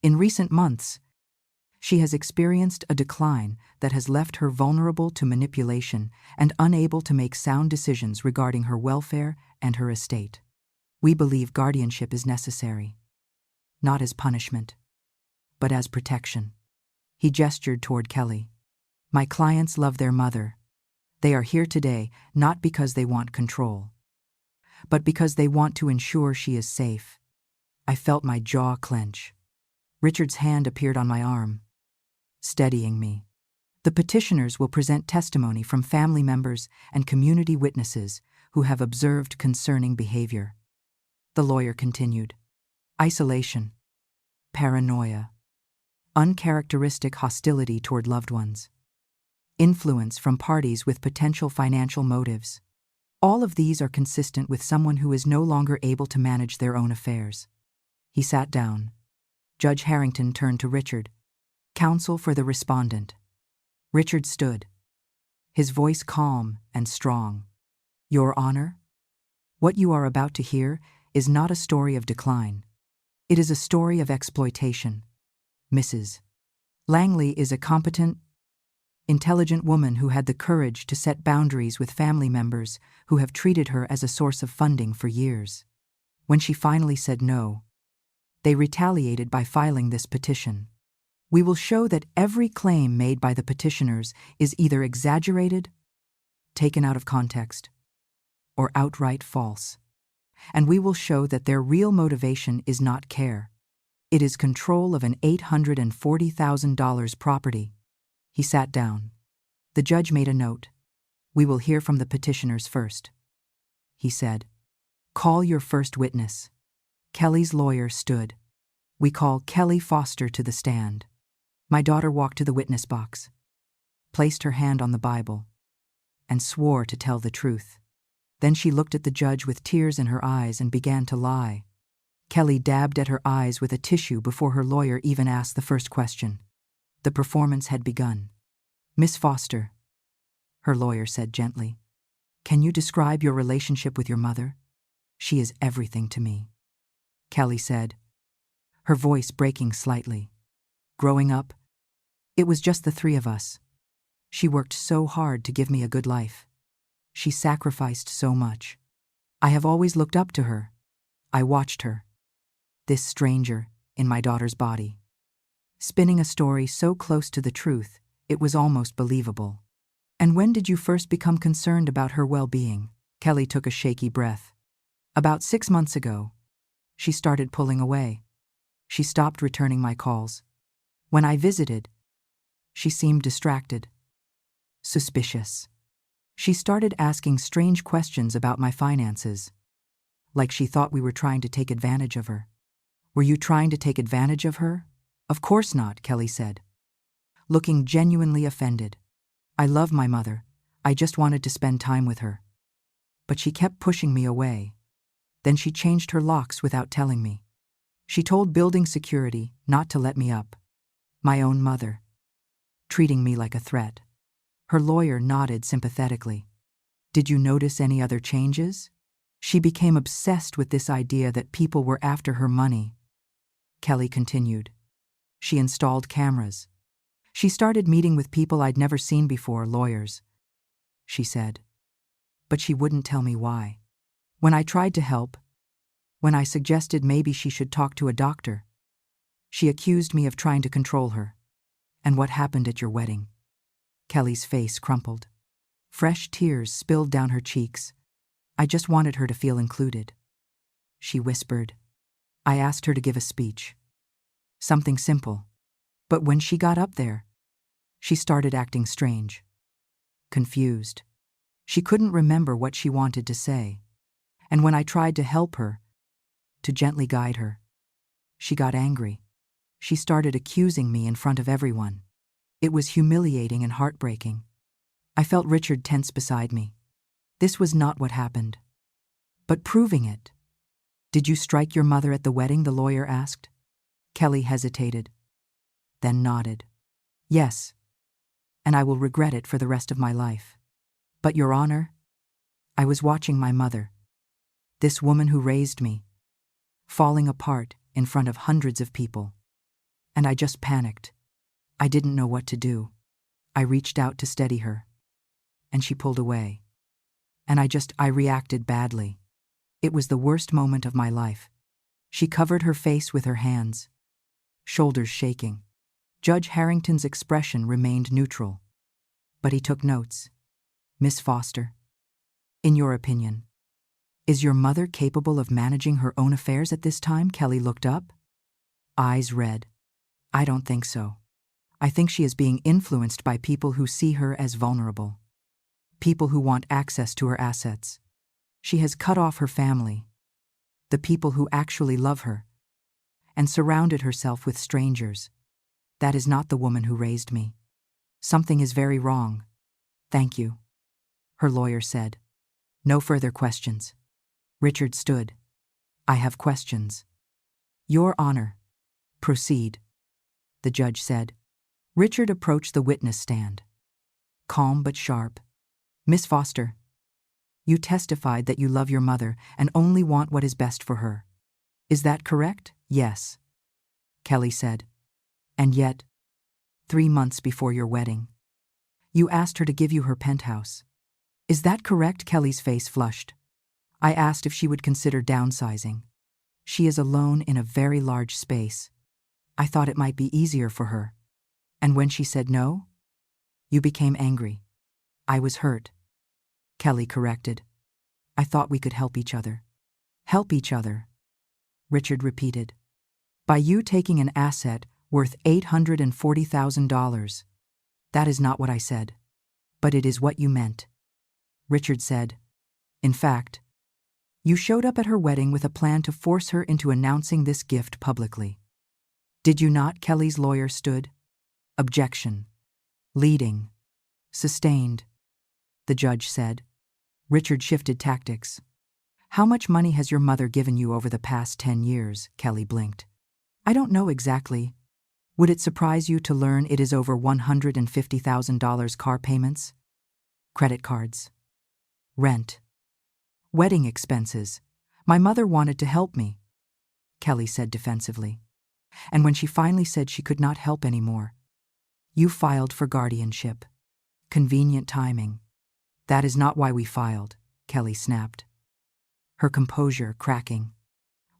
in recent months, she has experienced a decline that has left her vulnerable to manipulation and unable to make sound decisions regarding her welfare and her estate. We believe guardianship is necessary, not as punishment, but as protection. He gestured toward Kelly. My clients love their mother. They are here today not because they want control, but because they want to ensure she is safe. I felt my jaw clench. Richard's hand appeared on my arm, steadying me. The petitioners will present testimony from family members and community witnesses who have observed concerning behavior. The lawyer continued. Isolation, paranoia, uncharacteristic hostility toward loved ones, influence from parties with potential financial motives. All of these are consistent with someone who is no longer able to manage their own affairs. He sat down. Judge Harrington turned to Richard. Counsel for the respondent. Richard stood, his voice calm and strong. Your Honor, what you are about to hear is not a story of decline. It is a story of exploitation. Mrs. Langley is a competent, intelligent woman who had the courage to set boundaries with family members who have treated her as a source of funding for years. When she finally said no, they retaliated by filing this petition. We will show that every claim made by the petitioners is either exaggerated, taken out of context, or outright false. And we will show that their real motivation is not care. It is control of an $840,000 property. He sat down. The judge made a note. We will hear from the petitioners first. He said, call your first witness. Kelly's lawyer stood. We call Kelly Foster to the stand. My daughter walked to the witness box, placed her hand on the Bible, and swore to tell the truth. Then she looked at the judge with tears in her eyes and began to lie. Kelly dabbed at her eyes with a tissue before her lawyer even asked the first question. The performance had begun. Miss Foster, her lawyer said gently, can you describe your relationship with your mother? She is everything to me. Kelly said, her voice breaking slightly. Growing up, it was just the three of us. She worked so hard to give me a good life. She sacrificed so much. I have always looked up to her. I watched her, this stranger, in my daughter's body, spinning a story so close to the truth, it was almost believable. And when did you first become concerned about her well-being? Kelly took a shaky breath. About 6 months ago. She started pulling away. She stopped returning my calls. When I visited, she seemed distracted, suspicious. She started asking strange questions about my finances, like she thought we were trying to take advantage of her. Were you trying to take advantage of her? Of course not, Kelly said, looking genuinely offended. I love my mother. I just wanted to spend time with her. But she kept pushing me away. Then she changed her locks without telling me. She told building security not to let me up. My own mother, treating me like a threat. Her lawyer nodded sympathetically. Did you notice any other changes? She became obsessed with this idea that people were after her money. Kelly continued. She installed cameras. She started meeting with people I'd never seen before, lawyers, she said. But she wouldn't tell me why. When I tried to help, when I suggested maybe she should talk to a doctor, she accused me of trying to control her. And what happened at your wedding? Kelly's face crumpled. Fresh tears spilled down her cheeks. I just wanted her to feel included. She whispered. I asked her to give a speech. Something simple. But when she got up there, she started acting strange. Confused. She couldn't remember what she wanted to say. And when I tried to help her, to gently guide her, she got angry. She started accusing me in front of everyone. It was humiliating and heartbreaking. I felt Richard tense beside me. This was not what happened. But proving it. Did you strike your mother at the wedding? The lawyer asked. Kelly hesitated, then nodded. Yes. And I will regret it for the rest of my life. But, Your Honor, I was watching my mother, this woman who raised me, falling apart in front of hundreds of people. And I just panicked. I didn't know what to do. I reached out to steady her. And she pulled away. And I reacted badly. It was the worst moment of my life. She covered her face with her hands, shoulders shaking. Judge Harrington's expression remained neutral. But he took notes. Miss Foster, in your opinion, is your mother capable of managing her own affairs at this time? Kelly looked up, eyes red. I don't think so. I think she is being influenced by people who see her as vulnerable. People who want access to her assets. She has cut off her family, the people who actually love her, and surrounded herself with strangers. That is not the woman who raised me. Something is very wrong. Thank you, her lawyer said. No further questions. Richard stood. I have questions. Your Honor. Proceed, the judge said. Richard approached the witness stand. Calm but sharp. Miss Foster, you testified that you love your mother and only want what is best for her. Is that correct? Yes, Kelly said. And yet, 3 months before your wedding, you asked her to give you her penthouse. Is that correct? Kelly's face flushed. I asked if she would consider downsizing. She is alone in a very large space. I thought it might be easier for her. And when she said no, you became angry. I was hurt. Kelly corrected. I thought we could help each other. Help each other, Richard repeated. By you taking an asset worth $840,000. That is not what I said. But it is what you meant. Richard said. In fact, you showed up at her wedding with a plan to force her into announcing this gift publicly. Did you not? Kelly's lawyer stood. Objection. Leading. Sustained, the judge said. Richard shifted tactics. How much money has your mother given you over the past 10 years? Kelly blinked. I don't know exactly. Would it surprise you to learn it is over $150,000 car payments? Credit cards. Rent. Wedding expenses. My mother wanted to help me, Kelly said defensively. And when she finally said she could not help anymore, you filed for guardianship. Convenient timing. That is not why we filed, Kelly snapped, her composure cracking.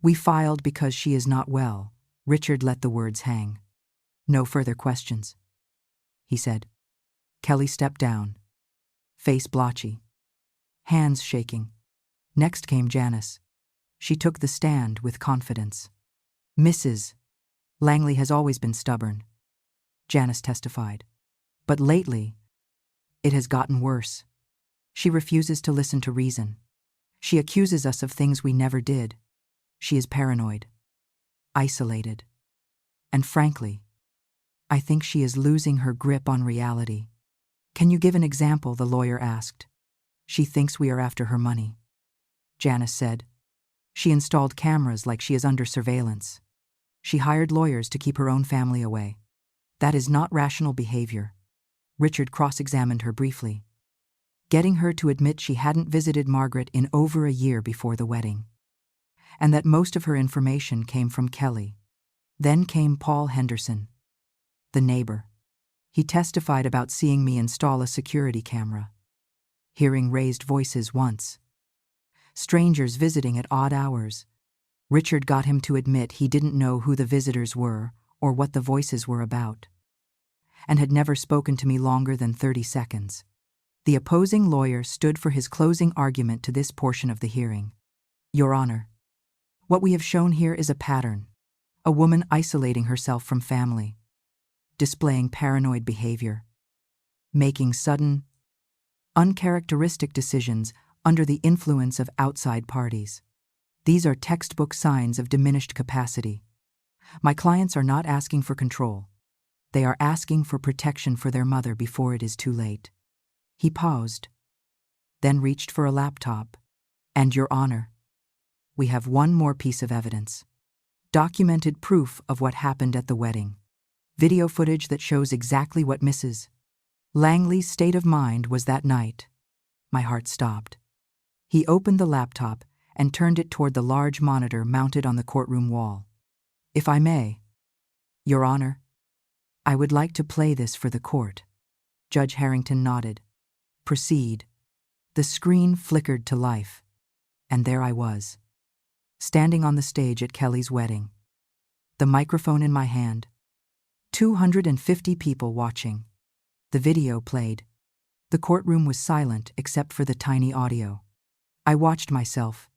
We filed because she is not well. Richard let the words hang. No further questions, he said. Kelly stepped down, face blotchy, hands shaking. Next came Janice. She took the stand with confidence. Mrs. Langley has always been stubborn, Janice testified. But lately, it has gotten worse. She refuses to listen to reason. She accuses us of things we never did. She is paranoid, isolated, and frankly, I think she is losing her grip on reality. Can you give an example? The lawyer asked. She thinks we are after her money, Janice said. She installed cameras like she is under surveillance. She hired lawyers to keep her own family away. That is not rational behavior. Richard cross-examined her briefly, getting her to admit she hadn't visited Margaret in over a year before the wedding, and that most of her information came from Kelly. Then came Paul Henderson, the neighbor. He testified about seeing me install a security camera, hearing raised voices once, strangers visiting at odd hours. Richard got him to admit he didn't know who the visitors were or what the voices were about, and had never spoken to me longer than 30 seconds. The opposing lawyer stood for his closing argument to this portion of the hearing. Your Honor, what we have shown here is a pattern. A woman isolating herself from family, displaying paranoid behavior, making sudden, uncharacteristic decisions under the influence of outside parties. These are textbook signs of diminished capacity. My clients are not asking for control. They are asking for protection for their mother before it is too late. He paused, then reached for a laptop. And Your Honor, we have one more piece of evidence. Documented proof of what happened at the wedding. Video footage that shows exactly what Mrs. Langley's state of mind was that night. My heart stopped. He opened the laptop and turned it toward the large monitor mounted on the courtroom wall. If I may, Your Honor, I would like to play this for the court. Judge Harrington nodded. Proceed. The screen flickered to life, and there I was, standing on the stage at Kelly's wedding, the microphone in my hand, 250 people watching. The video played. The courtroom was silent except for the tiny audio. I watched myself,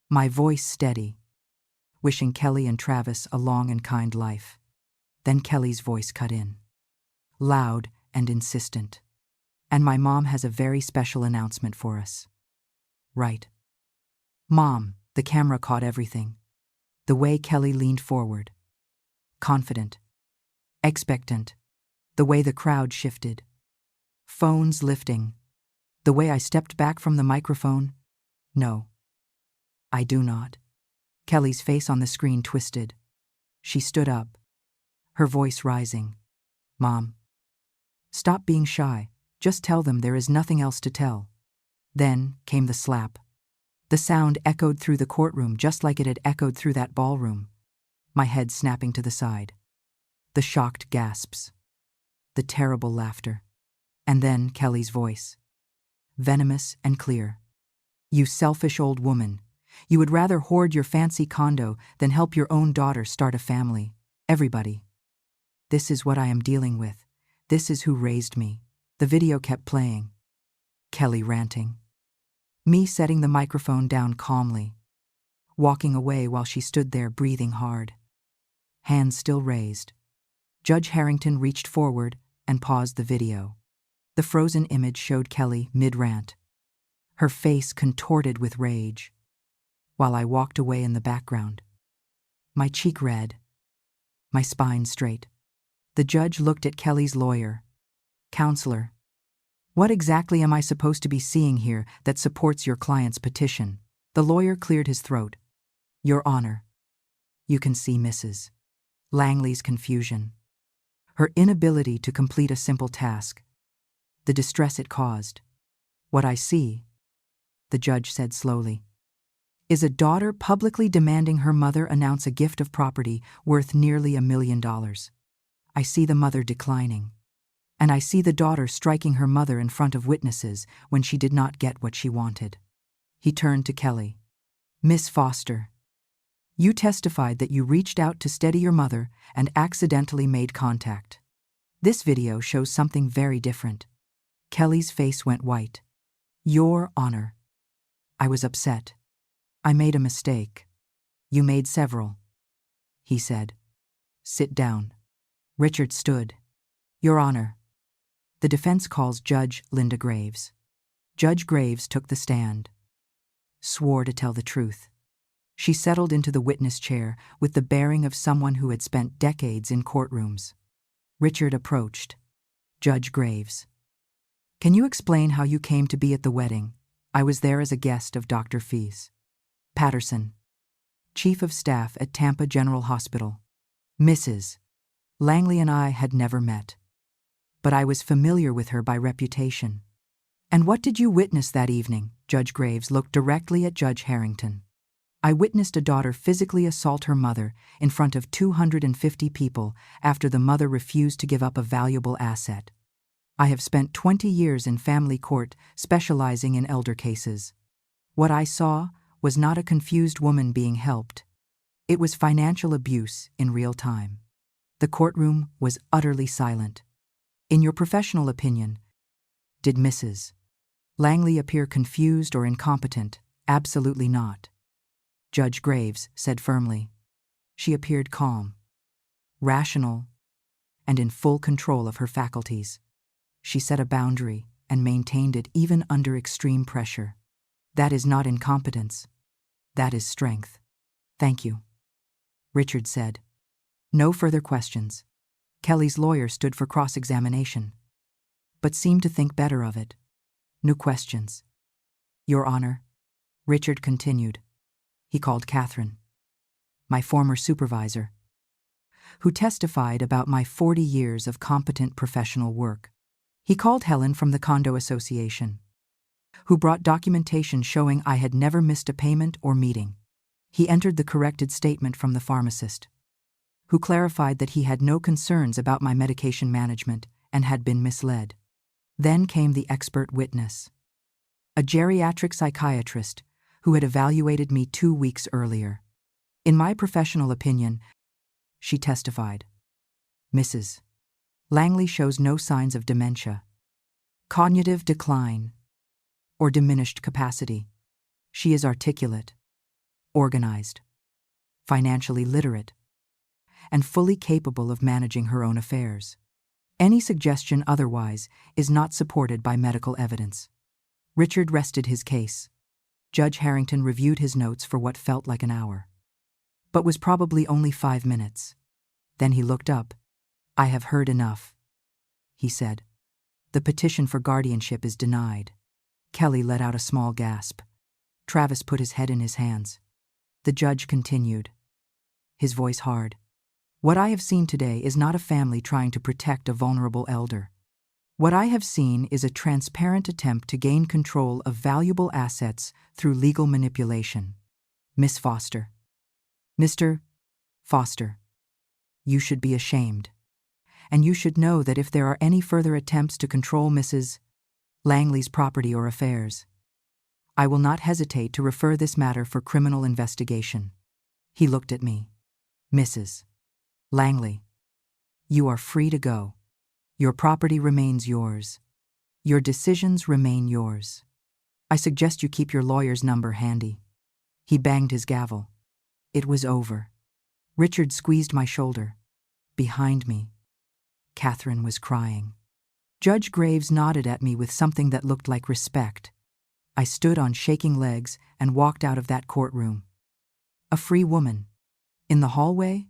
my voice steady, wishing Kelly and Travis a long and kind life. Then Kelly's voice cut in, loud and insistent. And my mom has a very special announcement for us. Right. Mom, the camera caught everything. The way Kelly leaned forward, confident, expectant, the way the crowd shifted, phones lifting, the way I stepped back from the microphone. No, I do not. Kelly's face on the screen twisted. She stood up, her voice rising. Mom, stop being shy. Just tell them there is nothing else to tell. Then came the slap. The sound echoed through the courtroom just like it had echoed through that ballroom, my head snapping to the side. The shocked gasps. The terrible laughter. And then Kelly's voice. Venomous and clear. You selfish old woman. You would rather hoard your fancy condo than help your own daughter start a family. Everybody. This is what I am dealing with. This is who raised me. The video kept playing. Kelly ranting. Me setting the microphone down calmly, walking away while she stood there breathing hard. Hands still raised. Judge Harrington reached forward and paused the video. The frozen image showed Kelly mid-rant, her face contorted with rage, while I walked away in the background. My cheek red, my spine straight. The judge looked at Kelly's lawyer. Counselor, what exactly am I supposed to be seeing here that supports your client's petition? The lawyer cleared his throat. Your Honor, you can see Mrs. Langley's confusion, her inability to complete a simple task, the distress it caused. What I see, the judge said slowly, is a daughter publicly demanding her mother announce a gift of property worth nearly $1 million. I see the mother declining. And I see the daughter striking her mother in front of witnesses when she did not get what she wanted. He turned to Kelly. Miss Foster, you testified that you reached out to steady your mother and accidentally made contact. This video shows something very different. Kelly's face went white. Your Honor, I was upset. I made a mistake. You made several. He said. Sit down. Richard stood. Your Honor, the defense calls Judge Linda Graves. Judge Graves took the stand, swore to tell the truth. She settled into the witness chair with the bearing of someone who had spent decades in courtrooms. Richard approached. Judge Graves, can you explain how you came to be at the wedding? I was there as a guest of Dr. Fees. Patterson, Chief of Staff at Tampa General Hospital. Mrs. Langley and I had never met, but I was familiar with her by reputation. And what did you witness that evening? Judge Graves looked directly at Judge Harrington. I witnessed a daughter physically assault her mother in front of 250 people after the mother refused to give up a valuable asset. I have spent 20 years in family court specializing in elder cases. What I saw was not a confused woman being helped. It was financial abuse in real time. The courtroom was utterly silent. In your professional opinion, Did Mrs. Langley appear confused or incompetent? Absolutely not. Judge Graves said firmly. She appeared calm, rational, and in full control of her faculties. She set a boundary and maintained it even under extreme pressure. That is not incompetence. That is strength. Thank you, Richard said. No further questions. Kelly's lawyer stood for cross-examination, but seemed to think better of it. No questions. Your Honor, Richard continued. He called Catherine, my former supervisor, who testified about my 40 years of competent professional work. He called Helen from the condo association, who brought documentation showing I had never missed a payment or meeting. He entered the corrected statement from the pharmacist, who clarified that he had no concerns about my medication management and had been misled. Then came the expert witness, a geriatric psychiatrist who had evaluated me 2 weeks earlier. In my professional opinion, she testified, Mrs. Langley shows no signs of dementia, cognitive decline, or diminished capacity. She is articulate, organized, financially literate, and fully capable of managing her own affairs. Any suggestion otherwise is not supported by medical evidence. Richard rested his case. Judge Harrington reviewed his notes for what felt like an hour, but was probably only 5 minutes. Then he looked up. I have heard enough, he said. The petition for guardianship is denied. Kelly let out a small gasp. Travis put his head in his hands. The judge continued, his voice hard. What I have seen today is not a family trying to protect a vulnerable elder. What I have seen is a transparent attempt to gain control of valuable assets through legal manipulation. Miss Foster. Mr. Foster. You should be ashamed. And you should know that if there are any further attempts to control Mrs. Langley's property or affairs, I will not hesitate to refer this matter for criminal investigation. He looked at me. Mrs. Langley, you are free to go. Your property remains yours. Your decisions remain yours. I suggest you keep your lawyer's number handy. He banged his gavel. It was over. Richard squeezed my shoulder. Behind me, Catherine was crying. Judge Graves nodded at me with something that looked like respect. I stood on shaking legs and walked out of that courtroom. A free woman. In the hallway,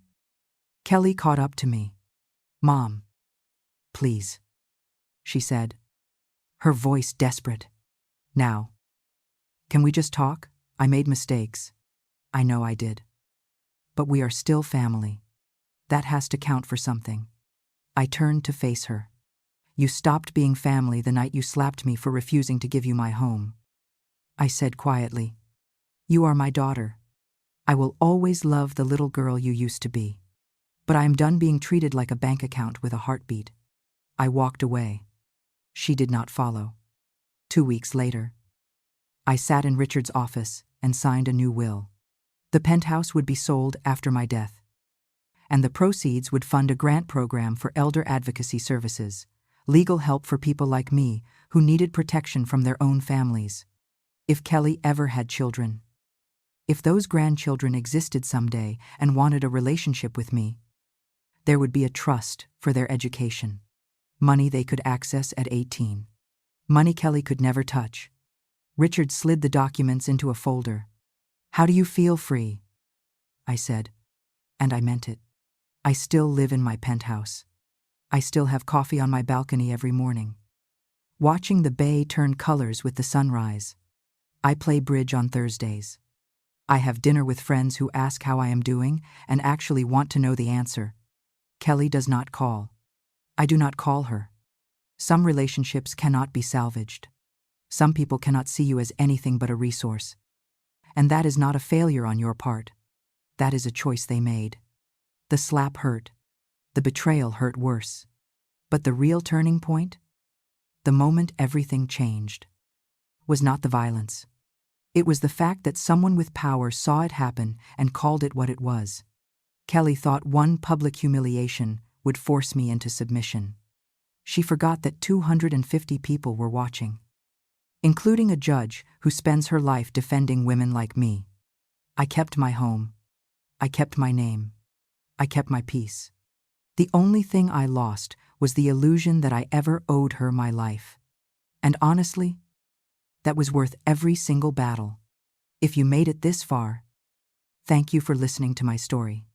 Kelly caught up to me. Mom, please, she said, her voice desperate. Now, can we just talk? I made mistakes. I know I did. But we are still family. That has to count for something. I turned to face her. You stopped being family the night you slapped me for refusing to give you my home. I said quietly, you are my daughter. I will always love the little girl you used to be. But I am done being treated like a bank account with a heartbeat. I walked away. She did not follow. 2 weeks later, I sat in Richard's office and signed a new will. The penthouse would be sold after my death, and the proceeds would fund a grant program for elder advocacy services, legal help for people like me who needed protection from their own families. If Kelly ever had children, if those grandchildren existed someday and wanted a relationship with me, there would be a trust for their education, money they could access at 18, money Kelly could never touch. Richard slid the documents into a folder. How do you feel free? I said, and I meant it. I still live in my penthouse. I still have coffee on my balcony every morning, watching the bay turn colors with the sunrise. I play bridge on Thursdays. I have dinner with friends who ask how I am doing and actually want to know the answer. Kelly does not call. I do not call her. Some relationships cannot be salvaged. Some people cannot see you as anything but a resource. And that is not a failure on your part. That is a choice they made. The slap hurt. The betrayal hurt worse. But the real turning point, the moment everything changed, was not the violence. It was the fact that someone with power saw it happen and called it what it was. Kelly thought one public humiliation would force me into submission. she forgot that 250 people were watching, including a judge who spends her life defending women like me. I kept my home. I kept my name. I kept my peace. The only thing I lost was the illusion that I ever owed her my life. And honestly, that was worth every single battle. If you made it this far, thank you for listening to my story.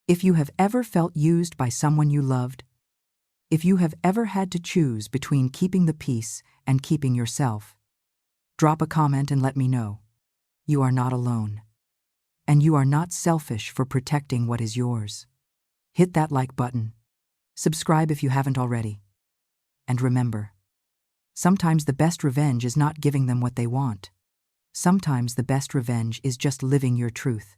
If you have ever felt used by someone you loved, if you have ever had to choose between keeping the peace and keeping yourself, drop a comment and let me know. You are not alone. And you are not selfish for protecting what is yours. Hit that like button. Subscribe if you haven't already. And remember, sometimes the best revenge is not giving them what they want. Sometimes the best revenge is just living your truth.